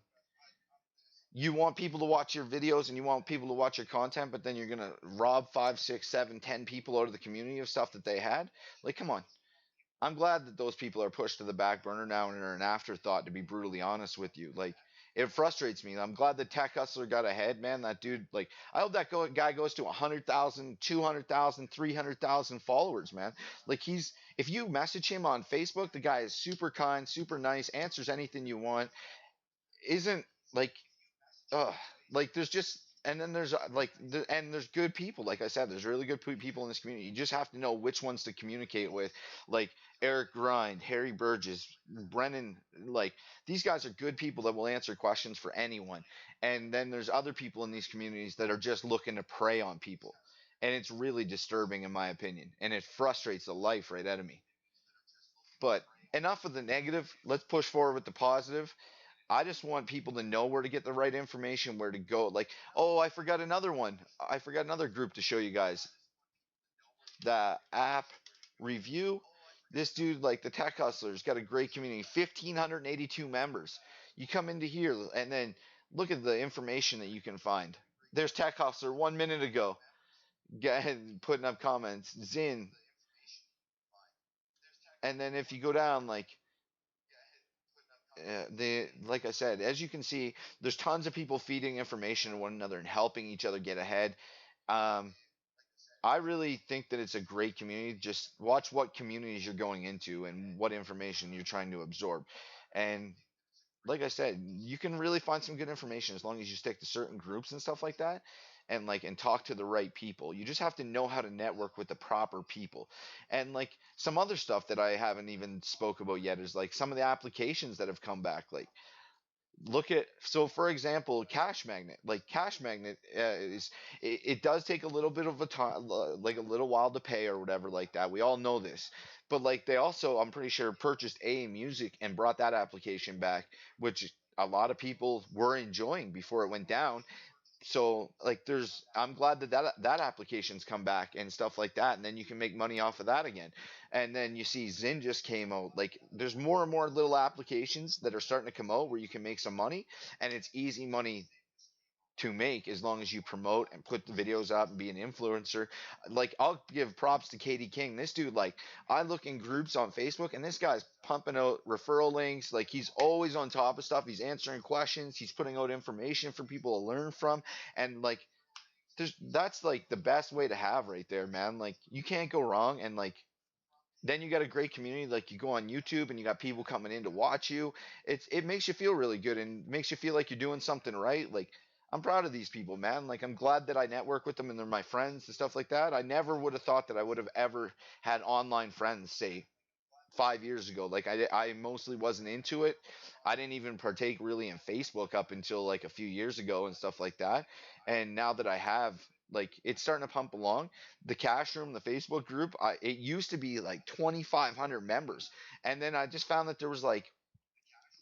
You want people to watch your videos and you want people to watch your content, but then you're gonna rob five, six, seven, 10 people out of the community of stuff that they had. Like, come on. I'm glad that those people are pushed to the back burner now and are an afterthought, to be brutally honest with you. Like, it frustrates me. I'm glad the Tech Hustler got ahead, man. That dude, like, I hope that guy goes to 100,000, 200,000, 300,000 followers, man. Like, if you message him on Facebook, the guy is super kind, super nice, answers anything you want, isn't like ugh, like there's just, and then there's and there's good people. Like I said, there's really good people in this community. You just have to know which ones to communicate with, like Eric Grind, Harry Burgess, Brennan. Like these guys are good people that will answer questions for anyone. And then there's other people in these communities that are just looking to prey on people, and it's really disturbing in my opinion, and it frustrates the life right out of me. But enough of the negative. Let's push forward with the positive. I just want people to know where to get the right information, where to go. Like, oh, I forgot another one. I forgot another group to show you guys. The app review. This dude, like the Tech Hustlers, got a great community. 1,582 members. You come into here and then look at the information that you can find. There's Tech Hustler 1 minute ago. Putting up comments. Zin. And then if you go down, like I said, as you can see, there's tons of people feeding information to one another and helping each other get ahead. Um, I really think that it's a great community. Just watch what communities you're going into and what information you're trying to absorb. And like I said, you can really find some good information as long as you stick to certain groups and stuff like that, and talk to the right people. You just have to know how to network with the proper people. And like some other stuff that I haven't even spoke about yet is like some of the applications that have come back. Like look at, so for example, Cash Magnet. Like Cash Magnet it does take a little bit of a time, like a little while to pay or whatever like that. We all know this. But like they also, I'm pretty sure, purchased A Music and brought that application back, which a lot of people were enjoying before it went down. So like I'm glad that that application's come back and stuff like that, and then you can make money off of that again. And then you see Zin just came out. Like there's more and more little applications that are starting to come out where you can make some money, and it's easy money to make as long as you promote and put the videos up and be an influencer. Like I'll give props to Katie King. This dude, like I look in groups on Facebook and this guy's pumping out referral links. Like he's always on top of stuff. He's answering questions. He's putting out information for people to learn from. And like that's like the best way to have right there, man. Like you can't go wrong. And like then you got a great community. Like you go on YouTube and you got people coming in to watch you. It makes you feel really good and makes you feel like you're doing something right. Like I'm proud of these people, man. Like I'm glad that I network with them and they're my friends and stuff like that. I never would have thought that I would have ever had online friends, say 5 years ago. Like I mostly wasn't into it. I didn't even partake really in Facebook up until like a few years ago and stuff like that. And now that I have, like, it's starting to pump along. The Cashroom, the Facebook group, it used to be like 2,500 members, and then I just found that there was like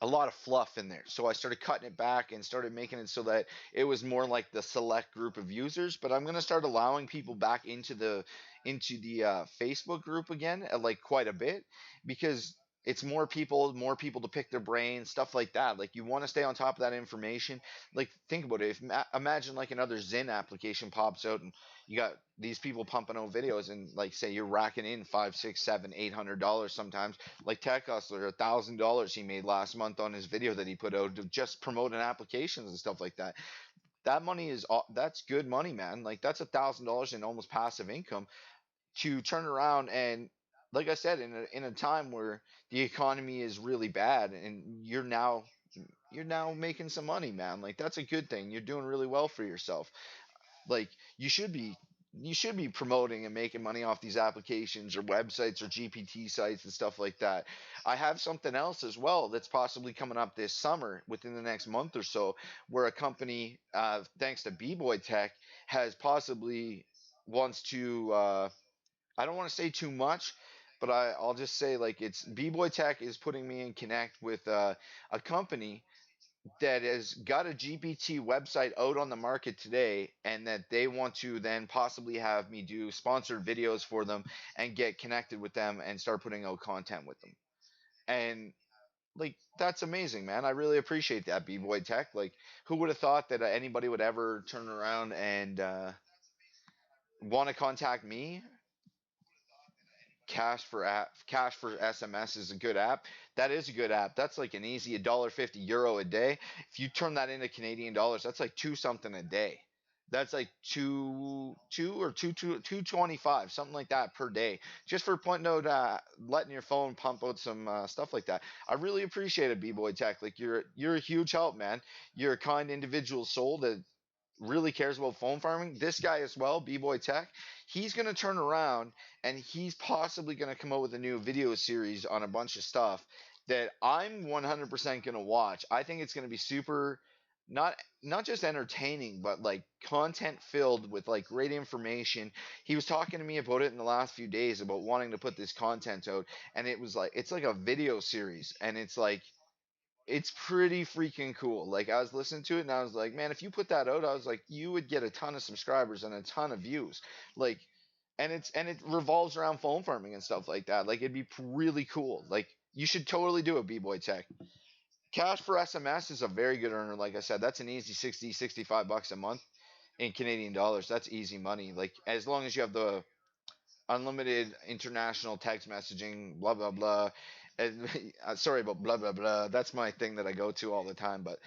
a lot of fluff in there. So I started cutting it back and started making it so that it was more like the select group of users. But I'm gonna start allowing people back into the Facebook group again, like quite a bit, because it's more people to pick their brain, stuff like that. Like you want to stay on top of that information. Like think about it. If imagine like another Zen application pops out and you got these people pumping out videos and like say you're racking in five, six, seven, $800 sometimes. Like Tech Hustler, $1,000 he made last month on his video that he put out to just promoting applications and stuff like that. That money that's good money, man. Like that's $1,000 in almost passive income to turn around and, like I said, in a time where the economy is really bad and you're now making some money, man. Like that's a good thing. You're doing really well for yourself. Like you should be promoting and making money off these applications or websites or GPT sites and stuff like that. I have something else as well that's possibly coming up this summer within the next month or so, where a company, thanks to B-Boy Tech, has possibly wants to. I don't want to say too much, but I'll just say like it's B-Boy Tech is putting me in connect with a company that has got a GPT website out on the market today, and that they want to then possibly have me do sponsored videos for them and get connected with them and start putting out content with them. And like that's amazing, man. I really appreciate that, B-Boy Tech. Like who would have thought that anybody would ever turn around and want to contact me? Cash for SMS is a good app. That is a good app. That's like an easy €1.50 a day. If you turn that into Canadian dollars, that's like two something a day. That's like two 25, something like that per day, just for pointing out, letting your phone pump out some stuff like that. I really appreciate it, B-Boy Tech. Like you're a huge help, man. You're a kind individual soul that really cares about phone farming. This guy as well, B-Boy Tech, he's going to turn around and he's possibly going to come out with a new video series on a bunch of stuff that I'm 100% going to watch. I think it's going to be super, not just entertaining, but like content filled with like great information. He was talking to me about it in the last few days about wanting to put this content out, and it was like it's like a video series, and it's pretty freaking cool. Like I was listening to it and I was like, man, if you put that out, I was like, you would get a ton of subscribers and a ton of views. Like, and it revolves around phone farming and stuff like that. Like it'd be really cool. Like you should totally do it, B-Boy Tech. Cash for SMS is a very good earner. Like I said, that's an easy 60, $65 a month in Canadian dollars. That's easy money. Like as long as you have the unlimited international text messaging, blah blah blah. And, sorry about blah blah blah. That's my thing that I go to all the time. But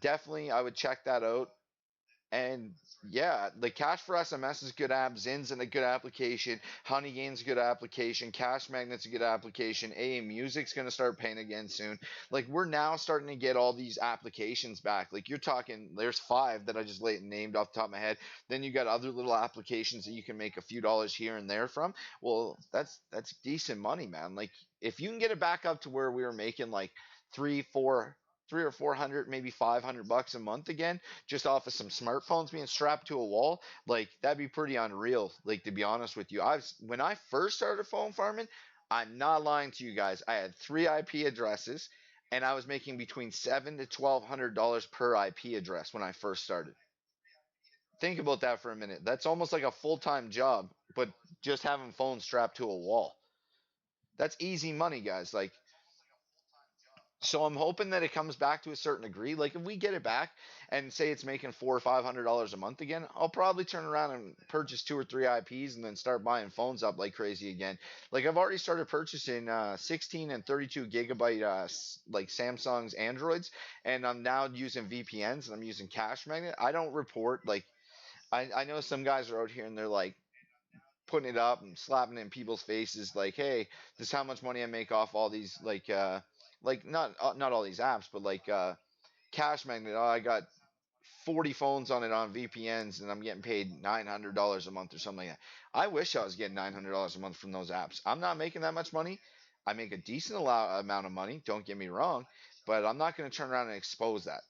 definitely, I would check that out. And yeah, the Cash for SMS is a good app. Zin's a good application. Honeygain's a good application. Cash Magnet's a good application. AA Music's gonna start paying again soon. Like we're now starting to get all these applications back. Like you're talking, there's five that I just named off the top of my head. Then you got other little applications that you can make a few dollars here and there from. Well, that's decent money, man. Like if you can get it back up to where we were making like three, four, 300 or 400, maybe $500 a month again, just off of some smartphones being strapped to a wall, like that'd be pretty unreal. Like to be honest with you, when I first started phone farming, I'm not lying to you guys. I had three IP addresses, and I was making between $700 to $1,200 per IP address when I first started. Think about that for a minute. That's almost like a full-time job, but just having phones strapped to a wall. That's easy money, guys. Like So I'm hoping that it comes back to a certain degree. Like if we get it back and say it's making $400 or $500 a month again, I'll probably turn around and purchase two or three IPs and then start buying phones up like crazy again. Like I've already started purchasing 16 and 32 gigabyte like Samsung's Androids, and I'm now using VPNs and I'm using Cash Magnet. I don't report like I know some guys are out here and they're like putting it up and slapping it in people's faces like, hey, this is how much money I make off all these like not all these apps, but like Cash Magnet. Oh, I got 40 phones on it on VPNs and I'm getting paid $900 a month or something like that. I wish I was getting $900 a month from those apps. I'm not making that much money. I make a decent amount of money, don't get me wrong, but I'm not going to turn around and expose that.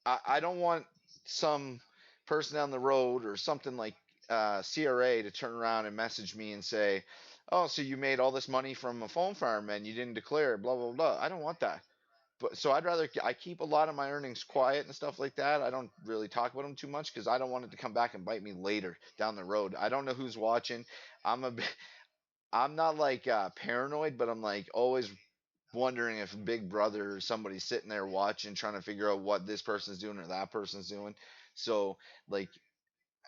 I don't want some person down the road or something like CRA to turn around and message me and say, "Oh, so you made all this money from a phone farm and you didn't declare, blah blah blah." I don't want that. But so I'd rather I keep a lot of my earnings quiet and stuff like that. I don't really talk about them too much because I don't want it to come back and bite me later down the road. I don't know who's watching. I'm a I'm not like paranoid, but I'm like always wondering if Big Brother or somebody's sitting there watching, trying to figure out what this person's doing or that person's doing. So like,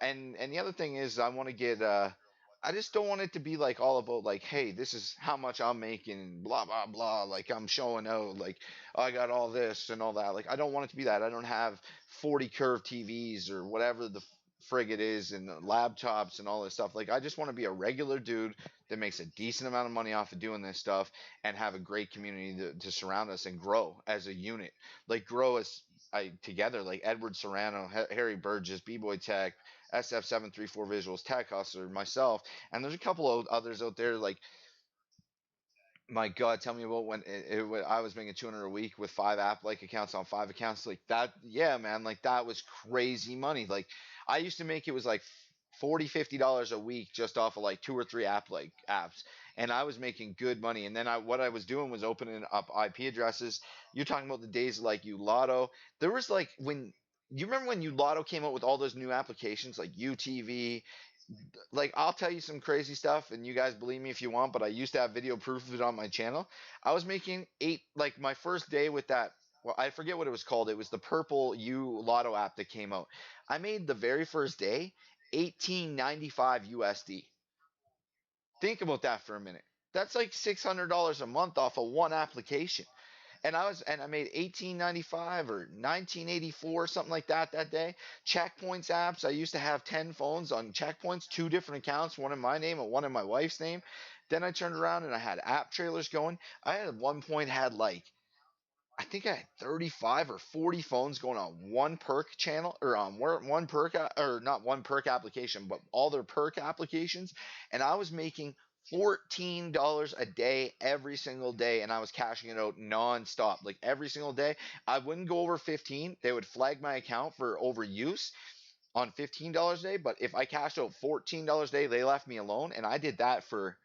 and the other thing is, I want to get. I just don't want it to be like all about like, hey, this is how much I'm making, blah blah blah. Like I'm showing out, like I got all this and all that. Like I don't want it to be that. I don't have 40 curved TVs or whatever the frig it is, and laptops and all this stuff. Like I just want to be a regular dude that makes a decent amount of money off of doing this stuff and have a great community to surround us and grow as a unit. Like grow as together, like Edward Serrano, Harry Burgess, B Boy Tech, SF734 Visuals, Tech Hustler, myself, and there's a couple of others out there like my God, tell me about when I was making 200 a week with five app like accounts on five accounts like that. Yeah, man, like that was crazy money. Like I used to make it was like 40 $50 a week just off of like two or three apps, and I was making good money. And then I what I was doing was opening up IP addresses. You're talking about the days of like Lotto. There was like when you remember when Lotto came out with all those new applications like UTV, like I'll tell you some crazy stuff and you guys believe me if you want, but I used to have video proof of it on my channel. I was making eight like my first day with that, well, I forget what it was called. It was the purple U Lotto app that came out. I made the very first day 1895 USD. Think about that for a minute. That's like $600 a month off of one application. And I made 1895 or 1984 something like that day. Checkpoints apps. I used to have 10 phones on Checkpoints, two different accounts, one in my name and one in my wife's name. Then I turned around and I had app trailers going. I had at one point had like I think I had 35 or 40 phones going on one perk channel or on one perk or not one perk application, but all their perk applications. And I was making $14 a day every single day, and I was cashing it out nonstop, like every single day. I wouldn't go over 15. They would flag my account for overuse on $15 a day, but if I cashed out $14 a day, they left me alone, and I did that for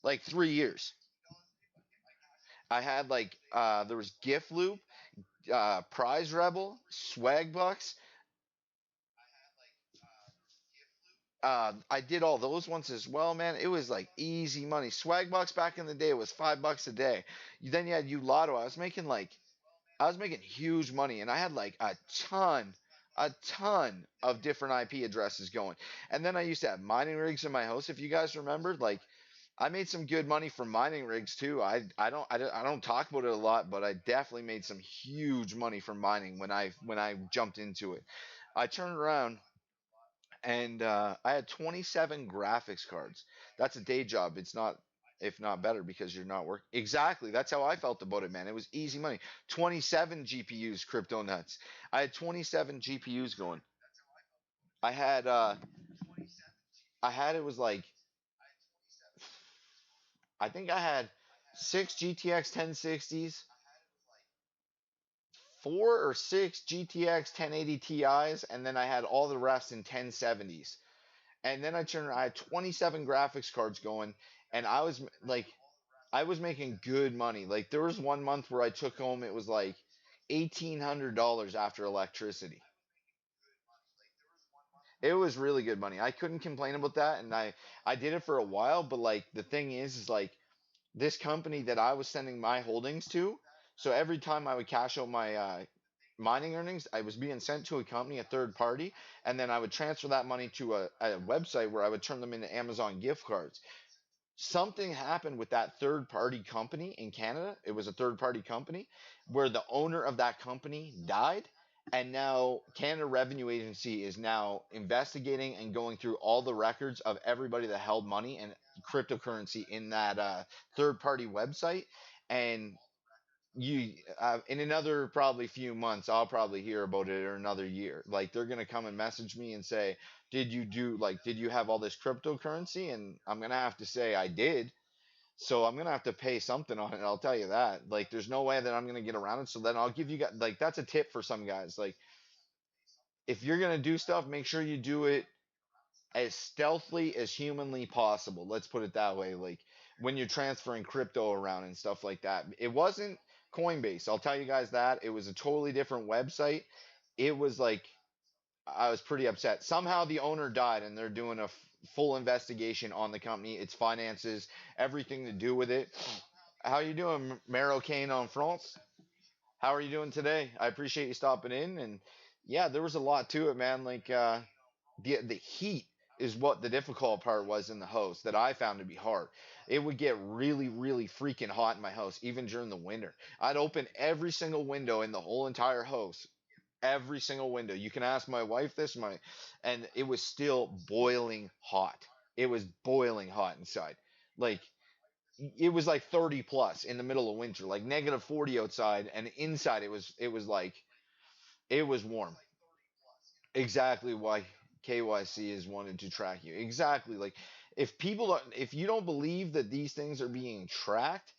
like 3 years. I had like there was Gift Loop, Prize Rebel, Swag Bucks. I did all those ones as well, man. It was like easy money. Swag Bucks back in the day was $5 a day. Then you had U Lotto. I was making huge money, and I had like a ton of different IP addresses going. And then I used to have mining rigs in my house. If you guys remember, like I made some good money from mining rigs too. I don't talk about it a lot, but I definitely made some huge money from mining when I jumped into it. I turned around and I had 27 graphics cards. That's a day job. It's not if not better because you're not working. Exactly. That's how I felt about it, man. It was easy money. 27 GPUs, crypto nuts. I had 27 GPUs going. I had it was like I think I had six GTX 1060s, four or six GTX 1080 Ti's, and then I had all the rest in 1070s. And then I had 27 graphics cards going, and I was making good money. Like there was one month where I took home, it was like $1,800 after electricity. It was really good money. I couldn't complain about that, and I did it for a while. But like the thing is like this company that I was sending my holdings to. So every time I would cash out my mining earnings, I was being sent to a company, a third party, and then I would transfer that money to a website where I would turn them into Amazon gift cards. Something happened with that third party company in Canada. It was a third party company where the owner of that company died. And now Canada Revenue Agency is now investigating and going through all the records of everybody that held money and cryptocurrency in that third party website. And you in another probably few months I'll probably hear about it, or another year, like they're going to come and message me and say, did you have all this cryptocurrency? And I'm going to have to say I did. So I'm going to have to pay something on it, I'll tell you that. Like there's no way that I'm going to get around it. So then I'll give you guys, like, that's a tip for some guys. Like if you're going to do stuff, make sure you do it as stealthily as humanly possible. Let's put it that way. Like when you're transferring crypto around and stuff like that. It wasn't Coinbase. I'll tell you guys that. It was a totally different website. It was like I was pretty upset. Somehow the owner died and they're doing a full investigation on the company, its finances, everything to do with it. How you doing, Marocaine en France? How are you doing today? I appreciate you stopping in. And yeah, there was a lot to it, man. Like the heat is what the difficult part was in the house that I found to be hard. It would get really, really freaking hot in my house, even during the winter. I'd open every single window in the whole entire house, every single window. You can ask my wife this, and it was still boiling hot. It was boiling hot inside. Like it was like 30 plus in the middle of winter, like negative 40 outside, and inside it was like it was warm. Exactly why KYC is wanted to track you. Exactly. Like if you don't believe that these things are being tracked,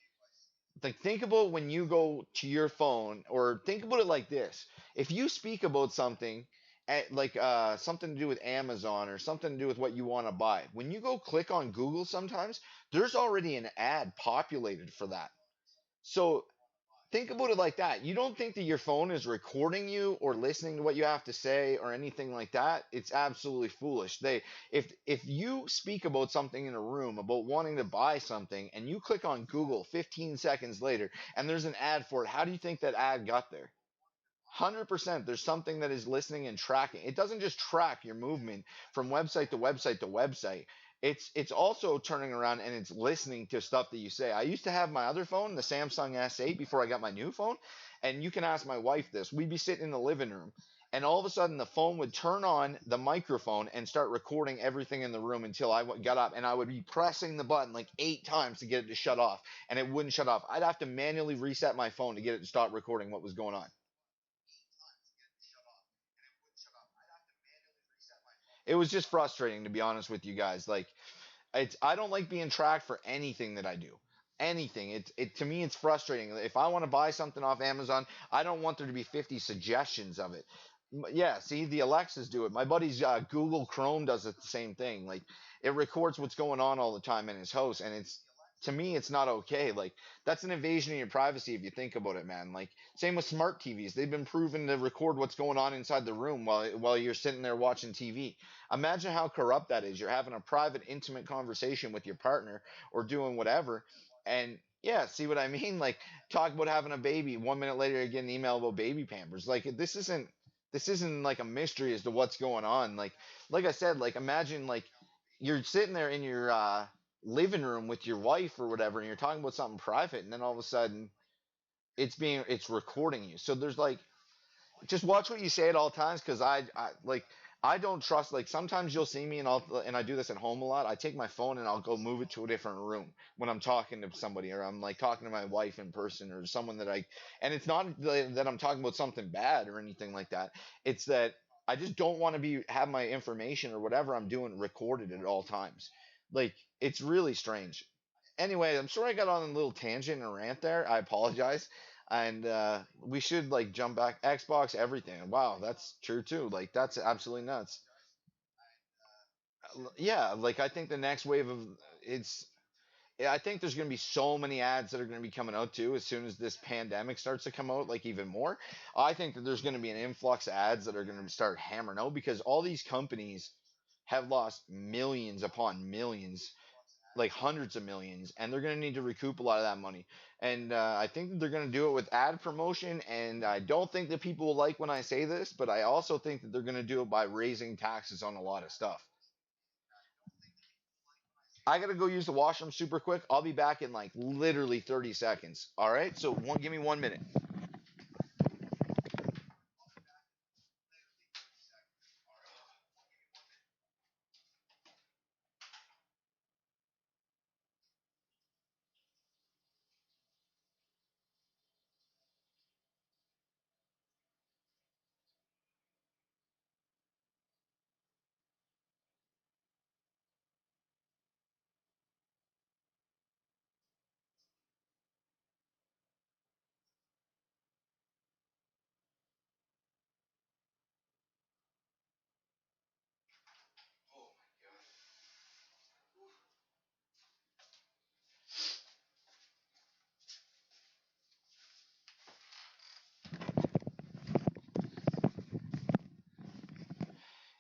like think about when you go to your phone, or think about it like this. If you speak about something like something to do with Amazon or something to do with what you want to buy, when you go click on Google sometimes there's already an ad populated for that. So think about it like that. You don't think that your phone is recording you or listening to what you have to say or anything like that. It's absolutely foolish. If you speak about something in a room about wanting to buy something and you click on Google 15 seconds later and there's an ad for it, how do you think that ad got there? 100% there's something that is listening and tracking. It doesn't just track your movement from website to website to website. It's also turning around and it's listening to stuff that you say. I used to have my other phone, the Samsung S8, before I got my new phone, and you can ask my wife this. We'd be sitting in the living room and all of a sudden the phone would turn on the microphone and start recording everything in the room until I got up, and I would be pressing the button like 8 times to get it to shut off, and it wouldn't shut off. I'd have to manually reset my phone to get it to stop recording what was going on. It was just frustrating, to be honest with you guys. Like I don't like being tracked for anything that I do. Anything. It to me it's frustrating. If I want to buy something off Amazon, I don't want there to be 50 suggestions of it. Yeah, see, the Alexas do it. My buddy's Google Chrome does it the same thing. Like it records what's going on all the time in his house, and it's to me it's not okay. Like that's an invasion of your privacy if you think about it, man. Like same with smart TVs. They've been proven to record what's going on inside the room while you're sitting there watching TV. Imagine how corrupt that is. You're having a private, intimate conversation with your partner or doing whatever, and yeah, see what I mean? Like talk about having a baby. 1 minute later, you get an email about baby pampers. Like this isn't like a mystery as to what's going on. Like I said, like imagine like you're sitting there in your living room with your wife or whatever, and you're talking about something private, and then all of a sudden it's recording you. So there's like just watch what you say at all times, because I don't trust. Like sometimes you'll see me and I do this at home a lot. I take my phone and I'll go move it to a different room when I'm talking to somebody, or I'm like talking to my wife in person or someone that I and it's not that I'm talking about something bad or anything like that. It's that I just don't want to be have my information or whatever I'm doing recorded at all times. Like it's really strange. Anyway, I'm sorry I got on a little tangent and rant there. I apologize. And we should like jump back Xbox everything. Wow, that's true too. Like that's absolutely nuts. Yeah, like I think the next wave of it's yeah, I think there's going to be so many ads that are going to be coming out too as soon as this pandemic starts to come out, like even more. I think that there's going to be an influx of ads that are going to start hammering out because all these companies have lost millions upon millions like hundreds of millions, and they're going to need to recoup a lot of that money. And I think that they're going to do it with ad promotion. And I don't think that people will like when I say this, but I also think that they're going to do it by raising taxes on a lot of stuff. I gotta go use the washroom super quick. I'll be back in like literally 30 seconds. All right, so give me 1 minute.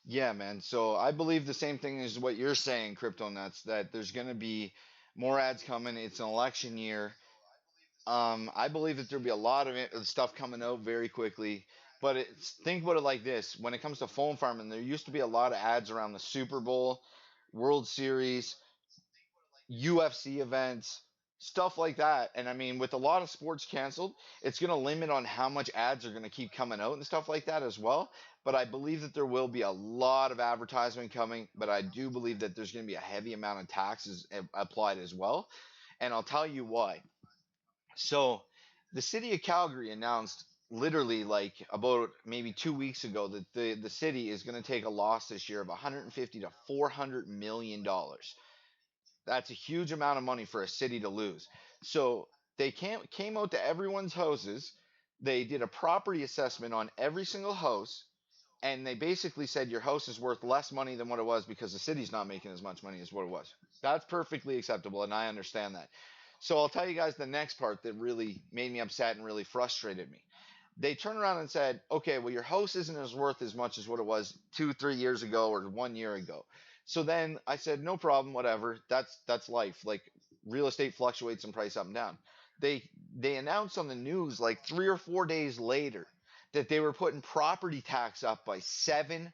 Yeah, man. So I believe the same thing as what you're saying, Crypto Nuts, that there's gonna be more ads coming. It's an election year. I believe that there'll be a lot of stuff coming out very quickly. But think about it like this: when it comes to phone farming, there used to be a lot of ads around the Super Bowl, World Series, UFC events, stuff like that. And I mean, with a lot of sports canceled, it's going to limit on how much ads are going to keep coming out and stuff like that as well. But I believe that there will be a lot of advertisement coming. But I do believe that there's going to be a heavy amount of taxes applied as well. And I'll tell you why. So, the city of Calgary announced literally like about maybe 2 weeks ago that the city is going to take a loss this year of 150 to 400 million dollars. That's a huge amount of money for a city to lose. So they came out to everyone's houses. They did a property assessment on every single house, and they basically said your house is worth less money than what it was because the city's not making as much money as what it was. That's perfectly acceptable, and I understand that. So I'll tell you guys the next part that really made me upset and really frustrated me. They turned around and said, okay, well, your house isn't as worth as much as what it was 2, 3 years ago or 1 year ago. So then I said, no problem, whatever. That's life. Like real estate fluctuates in price up and down. They they announced on the news like 3 or 4 days later that they were putting property tax up by 7%.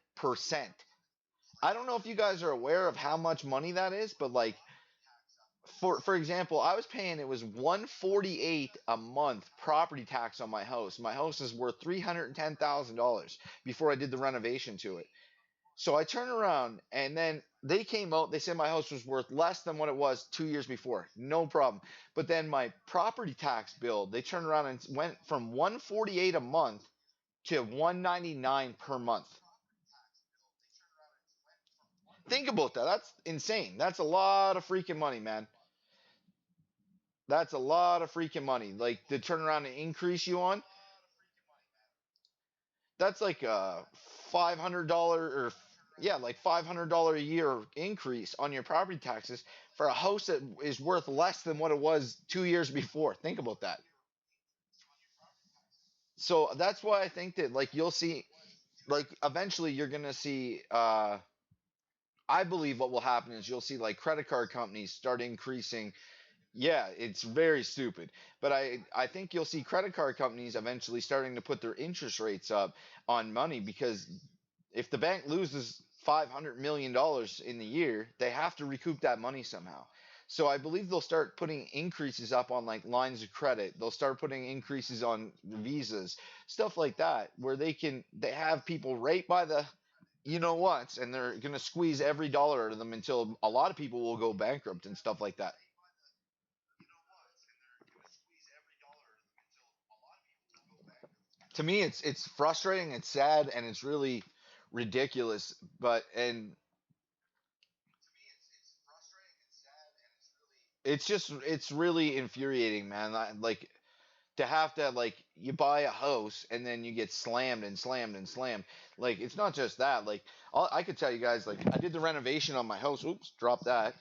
I don't know if you guys are aware of how much money that is, but like for example, I was paying it was 148 a month property tax on my house. My house is worth $310,000 before I did the renovation to it. So I turned around and then they came out. They said my house was worth less than what it was 2 years before. No problem. But then my property tax bill, they turned around and went from 148 a month to 199 per month. Think about that. That's insane. That's a lot of freaking money, man. That's a lot of freaking money. Like to turn around and increase you on, that's like a $500 or yeah, like $500 a year increase on your property taxes for a house that is worth less than what it was 2 years before. Think about that. So that's why I think that like you'll see like eventually you're gonna see I believe what will happen is you'll see like credit card companies start increasing. Yeah, it's very stupid. But I think you'll see credit card companies eventually starting to put their interest rates up on money because if the bank loses $500 million in the year, they have to recoup that money somehow. So I believe they'll start putting increases up on like lines of credit. They'll start putting increases on visas, stuff like that, where they have people right by the you know what, and they're gonna squeeze every dollar out of them until a lot of people will go bankrupt and stuff like that. To me it's frustrating, it's sad, and it's really ridiculous. But and it's really infuriating, man. Like to have to like you buy a house and then you get slammed and slammed and slammed. Like it's not just that. Like I could tell you guys, like I did the renovation on my house. Oops, drop that.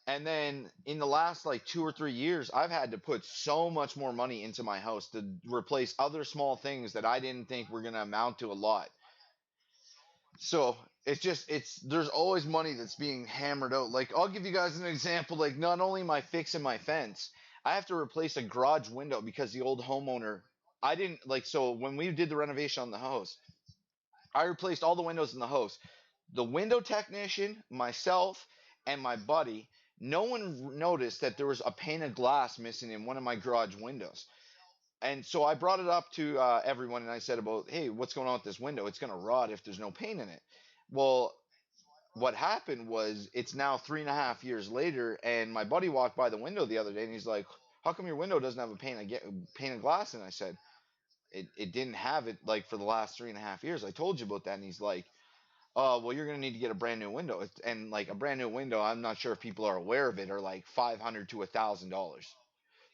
And then in the last like 2 or 3 years, I've had to put so much more money into my house to replace other small things that I didn't think were gonna amount to a lot. So it's there's always money that's being hammered out. Like I'll give you guys an example. Like not only am I fixing my fence, I have to replace a garage window because the old homeowner I didn't like so when we did the renovation on the house, I replaced all the windows in the house. The window technician, myself, and my buddy, no one noticed that there was a pane of glass missing in one of my garage windows. And so I brought it up to everyone and I said about, hey, what's going on with this window? It's going to rot if there's no paint in it. Well, what happened was it's now 3.5 years later, and my buddy walked by the window the other day and he's like, how come your window doesn't have a pane of glass? And I said, it didn't have it like for the last 3.5 years. I told you about that. And he's like, oh, well, you're going to need to get a brand new window. And like a brand new window, I'm not sure if people are aware of it, are like $500 to $1,000.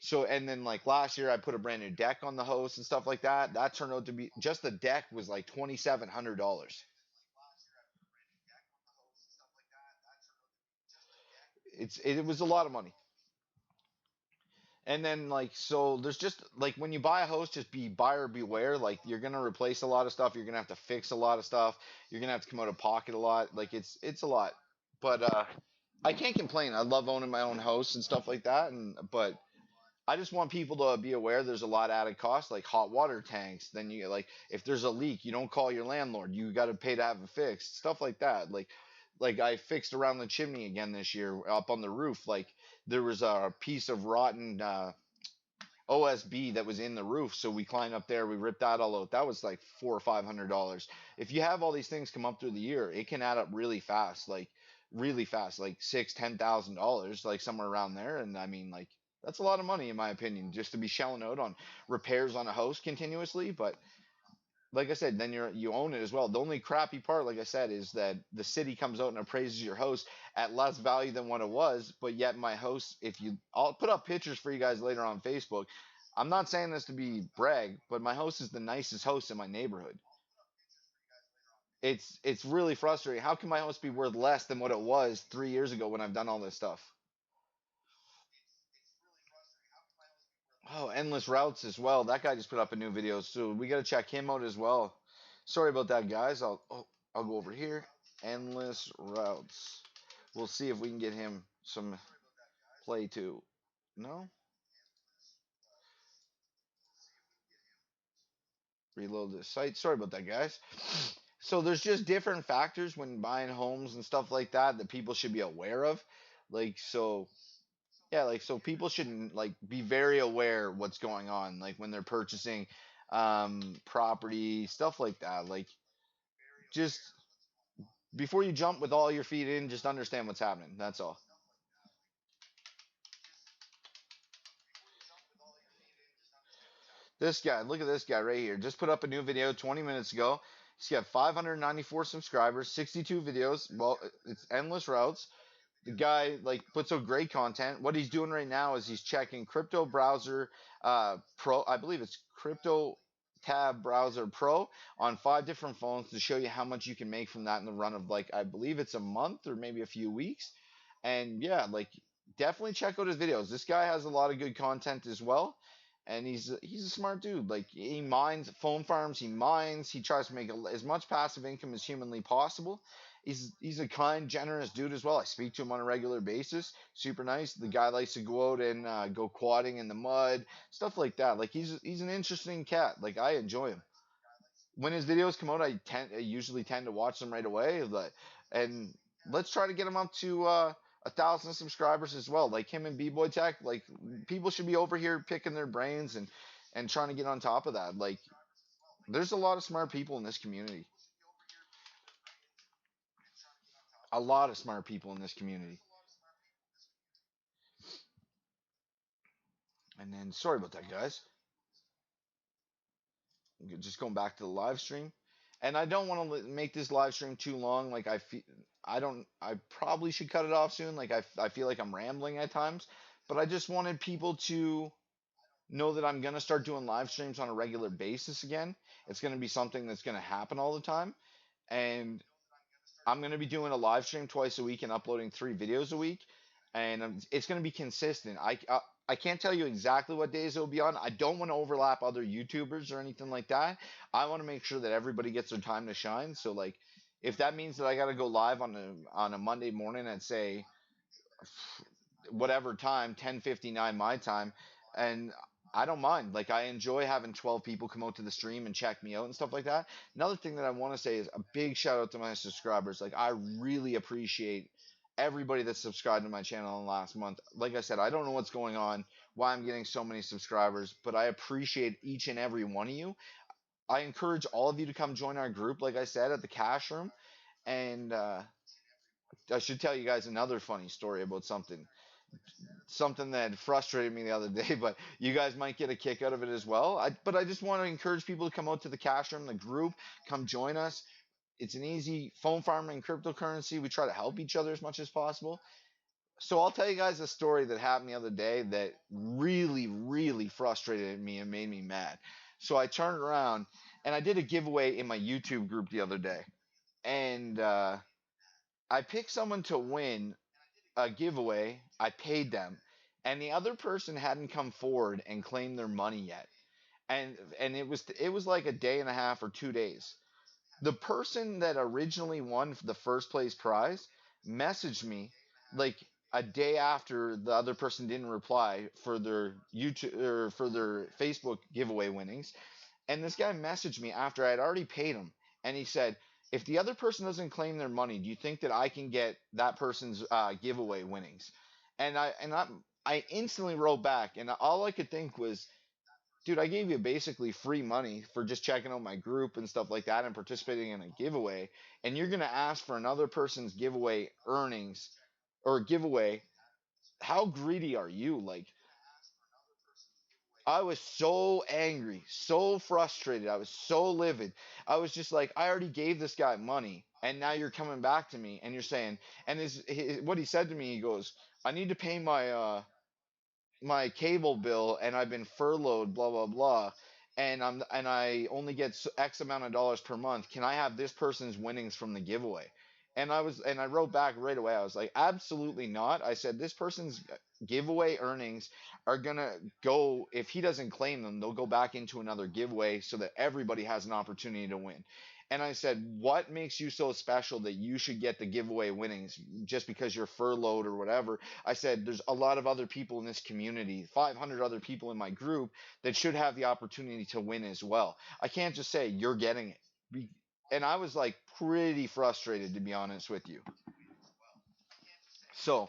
So and then like last year I put a brand new deck on the house and stuff like that. That turned out to be just the deck was like $2,700. It was a lot of money. And then like so there's just like when you buy a house, just be buyer beware. Like you're gonna replace a lot of stuff, you're gonna have to fix a lot of stuff, you're gonna have to come out of pocket a lot. Like it's a lot. But I can't complain. I love owning my own house and stuff like that. And but I just want people to be aware there's a lot added cost, like hot water tanks. Then you like if there's a leak, you don't call your landlord. You got to pay to have it fixed. Stuff like that. Like I fixed around the chimney again this year up on the roof. Like there was a piece of rotten OSB that was in the roof. So we climbed up there, we ripped that all out. That was like $400 or $500. If you have all these things come up through the year, it can add up really fast, like $6,000 to $10,000, like somewhere around there. And I mean, like that's a lot of money in my opinion, just to be shelling out on repairs on a house continuously. But like I said, then you own it as well. The only crappy part, like I said, is that the city comes out and appraises your house at less value than what it was. But yet my house, if you, I'll put up pictures for you guys later on Facebook. I'm not saying this to be brag, but my house is the nicest house in my neighborhood. It's really frustrating. How can my house be worth less than what it was 3 years ago when I've done all this stuff? Oh, endless routes as well. That guy just put up a new video, so we gotta check him out as well. Sorry about that, guys. I'll go over here. Endless routes. We'll see if we can get him some play too. No, reload the site. Sorry about that, guys. So there's just different factors when buying homes and stuff like that that people should be aware of. Like so, yeah, like so people should like be very aware what's going on, like when they're purchasing property, stuff like that. Like just before you jump with all your feet in, just understand what's happening. That's all. This guy, look at this guy right here. Just put up a new video 20 minutes ago. He's got 594 subscribers, 62 videos. Well, it's endless routes. The guy like puts out great content. What he's doing right now is he's checking Crypto Browser Pro. I believe it's Crypto Tab Browser Pro on 5 different phones to show you how much you can make from that in the run of like I believe it's a month or maybe a few weeks. And yeah, like definitely check out his videos. This guy has a lot of good content as well. And he's a smart dude. Like he mines phone farms, he mines, he tries to make as much passive income as humanly possible. He's a kind, generous dude as well. I speak to him on a regular basis. Super nice. The guy likes to go out and go quadding in the mud, stuff like that. Like he's an interesting cat. Like I enjoy him. When his videos come out, I usually tend to watch them right away. And let's try to get him up to 1,000 subscribers as well. Like him and B Boy Tech. Like people should be over here picking their brains and trying to get on top of that. Like there's a lot of smart people in this community. A lot of smart people in this community. And then sorry about that, guys. Just going back to the live stream. And I don't want to make this live stream too long. Like I feel, I don't. I probably should cut it off soon. Like I feel like I'm rambling at times. But I just wanted people to know that I'm gonna start doing live streams on a regular basis again. It's gonna be something that's gonna happen all the time. And I'm gonna be doing a live stream twice a week and uploading 3 videos a week, and it's gonna be consistent. I can't tell you exactly what days it'll be on. I don't want to overlap other YouTubers or anything like that. I want to make sure that everybody gets their time to shine. So like, If that means that I got to go live on a Monday morning at say whatever time, 10:59 my time, and I don't mind. Like I enjoy having 12 people come out to the stream and check me out and stuff like that. Another thing that I want to say is a big shout out to my subscribers. Like I really appreciate everybody that's subscribed to my channel in the last month. Like I said, I don't know what's going on, why I'm getting so many subscribers, but I appreciate each and every one of you. I encourage all of you to come join our group, like I said, at the cash room. And I should tell you guys another funny story about something that frustrated me the other day, but you guys might get a kick out of it as well. But I just want to encourage people to come out to the cash room, the group, come join us. It's an easy phone farming cryptocurrency. We try to help each other as much as possible. So I'll tell you guys a story that happened the other day that really, really frustrated me and made me mad. So I turned around and I did a giveaway in my YouTube group the other day, and I picked someone to win a giveaway. I paid them, and the other person hadn't come forward and claimed their money yet. And it was like a day and a half or 2 days. The person that originally won the first place prize messaged me like a day after the other person didn't reply for their YouTube or for their Facebook giveaway winnings. And this guy messaged me after I had already paid him, and he said, "If the other person doesn't claim their money, do you think that I can get that person's giveaway winnings?" And I instantly wrote back, and all I could think was, "Dude, I gave you basically free money for just checking out my group and stuff like that and participating in a giveaway, and you're gonna ask for another person's giveaway earnings or giveaway. How greedy are you?" Like, I was so angry, so frustrated. I was so livid. I was just like, I already gave this guy money, and now you're coming back to me, and you're saying, and what he said to me, he goes, "I need to pay my cable bill, and I've been furloughed, blah blah blah, and I only get X amount of dollars per month. Can I have this person's winnings from the giveaway?" And I wrote back right away. I was like, "Absolutely not." I said this person's giveaway earnings are gonna go, if he doesn't claim them, they'll go back into another giveaway so that everybody has an opportunity to win. And I said, "What makes you so special that you should get the giveaway winnings just because you're furloughed or whatever?" I said, "There's a lot of other people in this community, 500 other people in my group that should have the opportunity to win as well. I can't just say you're getting it." And I was like pretty frustrated, to be honest with you. So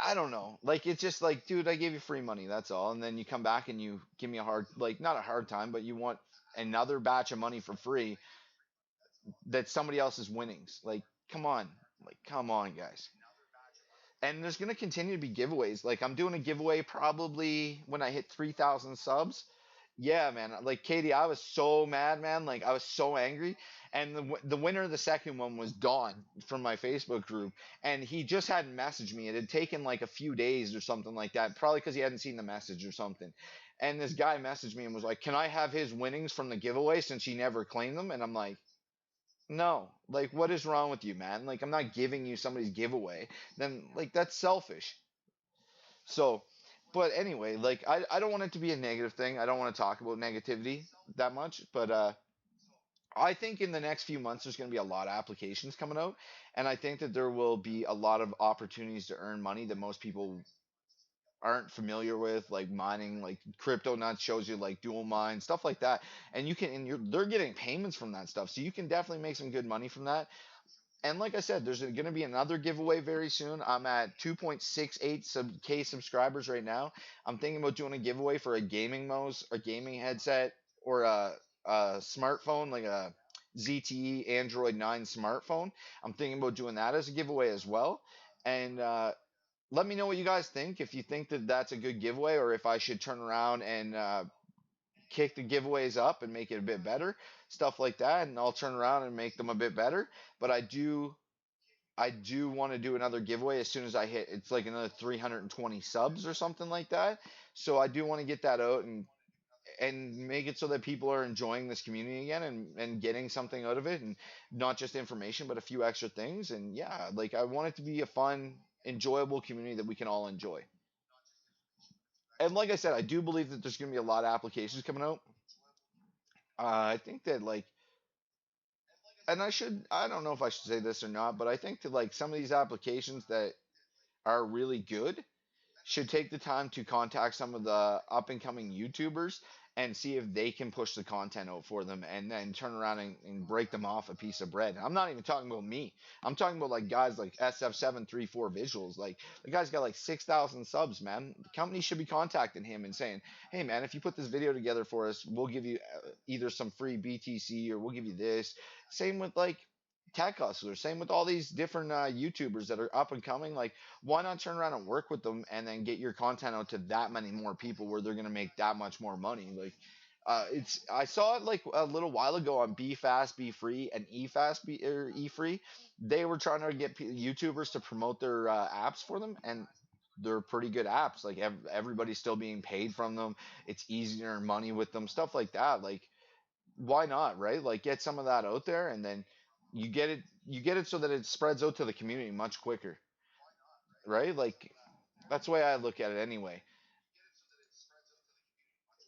I don't know. Like it's just like, dude, I gave you free money, that's all. And then you come back and you give me a hard, like not a hard time, but you want another batch of money for free that's somebody else's winnings. Like, come on. Like, come on, guys. And there's gonna continue to be giveaways. Like I'm doing a giveaway probably when I hit 3,000 subs. Yeah, man. Like Katie, I was so mad, man. Like I was so angry. And the winner of the second one was Don from my Facebook group, and he just hadn't messaged me. It had taken like a few days or something like that, probably because he hadn't seen the message or something. And this guy messaged me and was like, "Can I have his winnings from the giveaway since he never claimed them?" And I'm like, no, like, what is wrong with you, man? Like, I'm not giving you somebody's giveaway. Then, like, that's selfish. So, but anyway, like, I don't want it to be a negative thing. I don't want to talk about negativity that much. But I think in the next few months, there's going to be a lot of applications coming out. And I think that there will be a lot of opportunities to earn money that most people aren't familiar with, like mining, like crypto nuts shows you like dual mine stuff like that, and they're getting payments from that stuff, so you can definitely make some good money from that. And like I said, there's going to be another giveaway very soon. I'm at 2.68 K subscribers right now. I'm thinking about doing a giveaway for a gaming mouse, a gaming headset, or a smartphone, like a ZTE Android 9 smartphone. I'm thinking about doing that as a giveaway as well. And let me know what you guys think. If you think that that's a good giveaway, or if I should turn around and kick the giveaways up and make it a bit better, stuff like that, and I'll turn around and make them a bit better. But I do want to do another giveaway as soon as I hit. It's like another 320 subs or something like that. So I do want to get that out and make it so that people are enjoying this community again and getting something out of it, and not just information but a few extra things. And yeah, like I want it to be a fun, enjoyable community that we can all enjoy. And like I said, I do believe that there's going to be a lot of applications coming out. I think that like and I don't know if I should say this or not, but I think that like some of these applications that are really good should take the time to contact some of the up and coming YouTubers and see if they can push the content out for them and then turn around and break them off a piece of bread. I'm not even talking about me. I'm talking about like guys like SF734 Visuals. Like the guy's got like 6,000 subs, man. The company should be contacting him and saying, "Hey, man, if you put this video together for us, we'll give you either some free BTC or we'll give you this." Same with like tech hustlers. Same with all these different YouTubers that are up and coming. Like why not turn around and work with them and then get your content out to that many more people where they're going to make that much more money? Like it's I saw it like a little while ago on Be Fast Be Free and E Fast Be or E Free. They were trying to get YouTubers to promote their apps for them, and they're pretty good apps. Like everybody's still being paid from them. It's easy to earn money with them, stuff like that. Like why not, right? Like get some of that out there, and then you get it so that it spreads out to the community much quicker, right? Like that's the way I look at it anyway.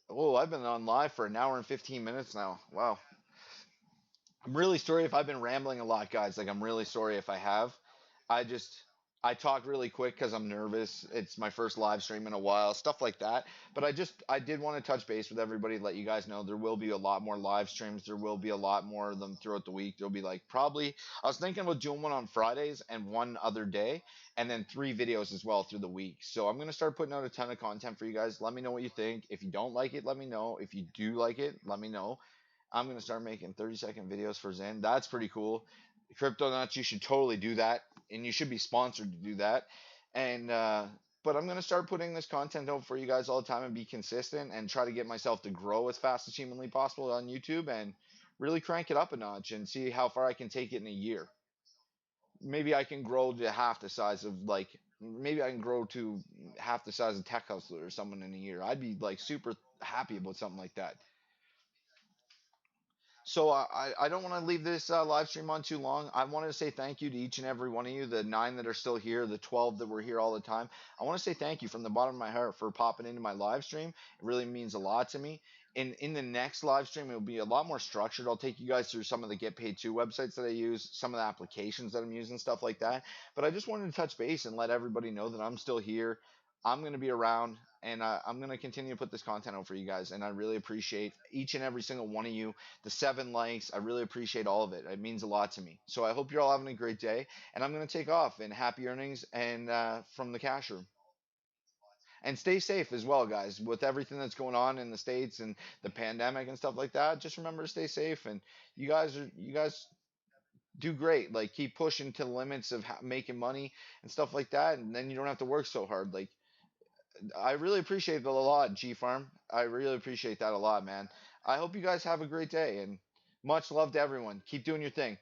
Oh, I've been on live for an hour and 15 minutes now. Wow. I'm really sorry if I've been rambling a lot, guys. Like, I'm really sorry if I have. I just, I talk really quick because I'm nervous. It's my first live stream in a while, stuff like that. But I did want to touch base with everybody, let you guys know there will be a lot more live streams. There will be a lot more of them throughout the week. There'll be like probably, I was thinking about doing one on Fridays and one other day, and then 3 videos as well through the week. So I'm going to start putting out a ton of content for you guys. Let me know what you think. If you don't like it, let me know. If you do like it, let me know. I'm gonna start making 30-second videos for Zen. That's pretty cool. Crypto nuts, you should totally do that, and you should be sponsored to do that. And but I'm gonna start putting this content out for you guys all the time and be consistent and try to get myself to grow as fast as humanly possible on YouTube and really crank it up a notch and see how far I can take it in a year. Maybe I can grow to half the size of like maybe I can grow to half the size of Tech Hustler or someone in a year. I'd be like super happy about something like that. So I don't want to leave this live stream on too long. I wanted to say thank you to each and every one of you, the 9 that are still here, the 12 that were here all the time. I want to say thank you from the bottom of my heart for popping into my live stream. It really means a lot to me. In the next live stream, it'll be a lot more structured. I'll take you guys through some of the Get Paid To websites that I use, some of the applications that I'm using, stuff like that. But I just wanted to touch base and let everybody know that I'm still here. I'm going to be around, and I'm going to continue to put this content out for you guys. And I really appreciate each and every single one of you, the 7 likes. I really appreciate all of it. It means a lot to me. So I hope you're all having a great day. And I'm going to take off and happy earnings and from the cash room. And stay safe as well, guys. With everything that's going on in the states and the pandemic and stuff like that, just remember to stay safe. And you guys do great. Like keep pushing to the limits of making money and stuff like that, and then you don't have to work so hard. Like I really appreciate that a lot, G Farm. I really appreciate that a lot, man. I hope you guys have a great day and much love to everyone. Keep doing your thing.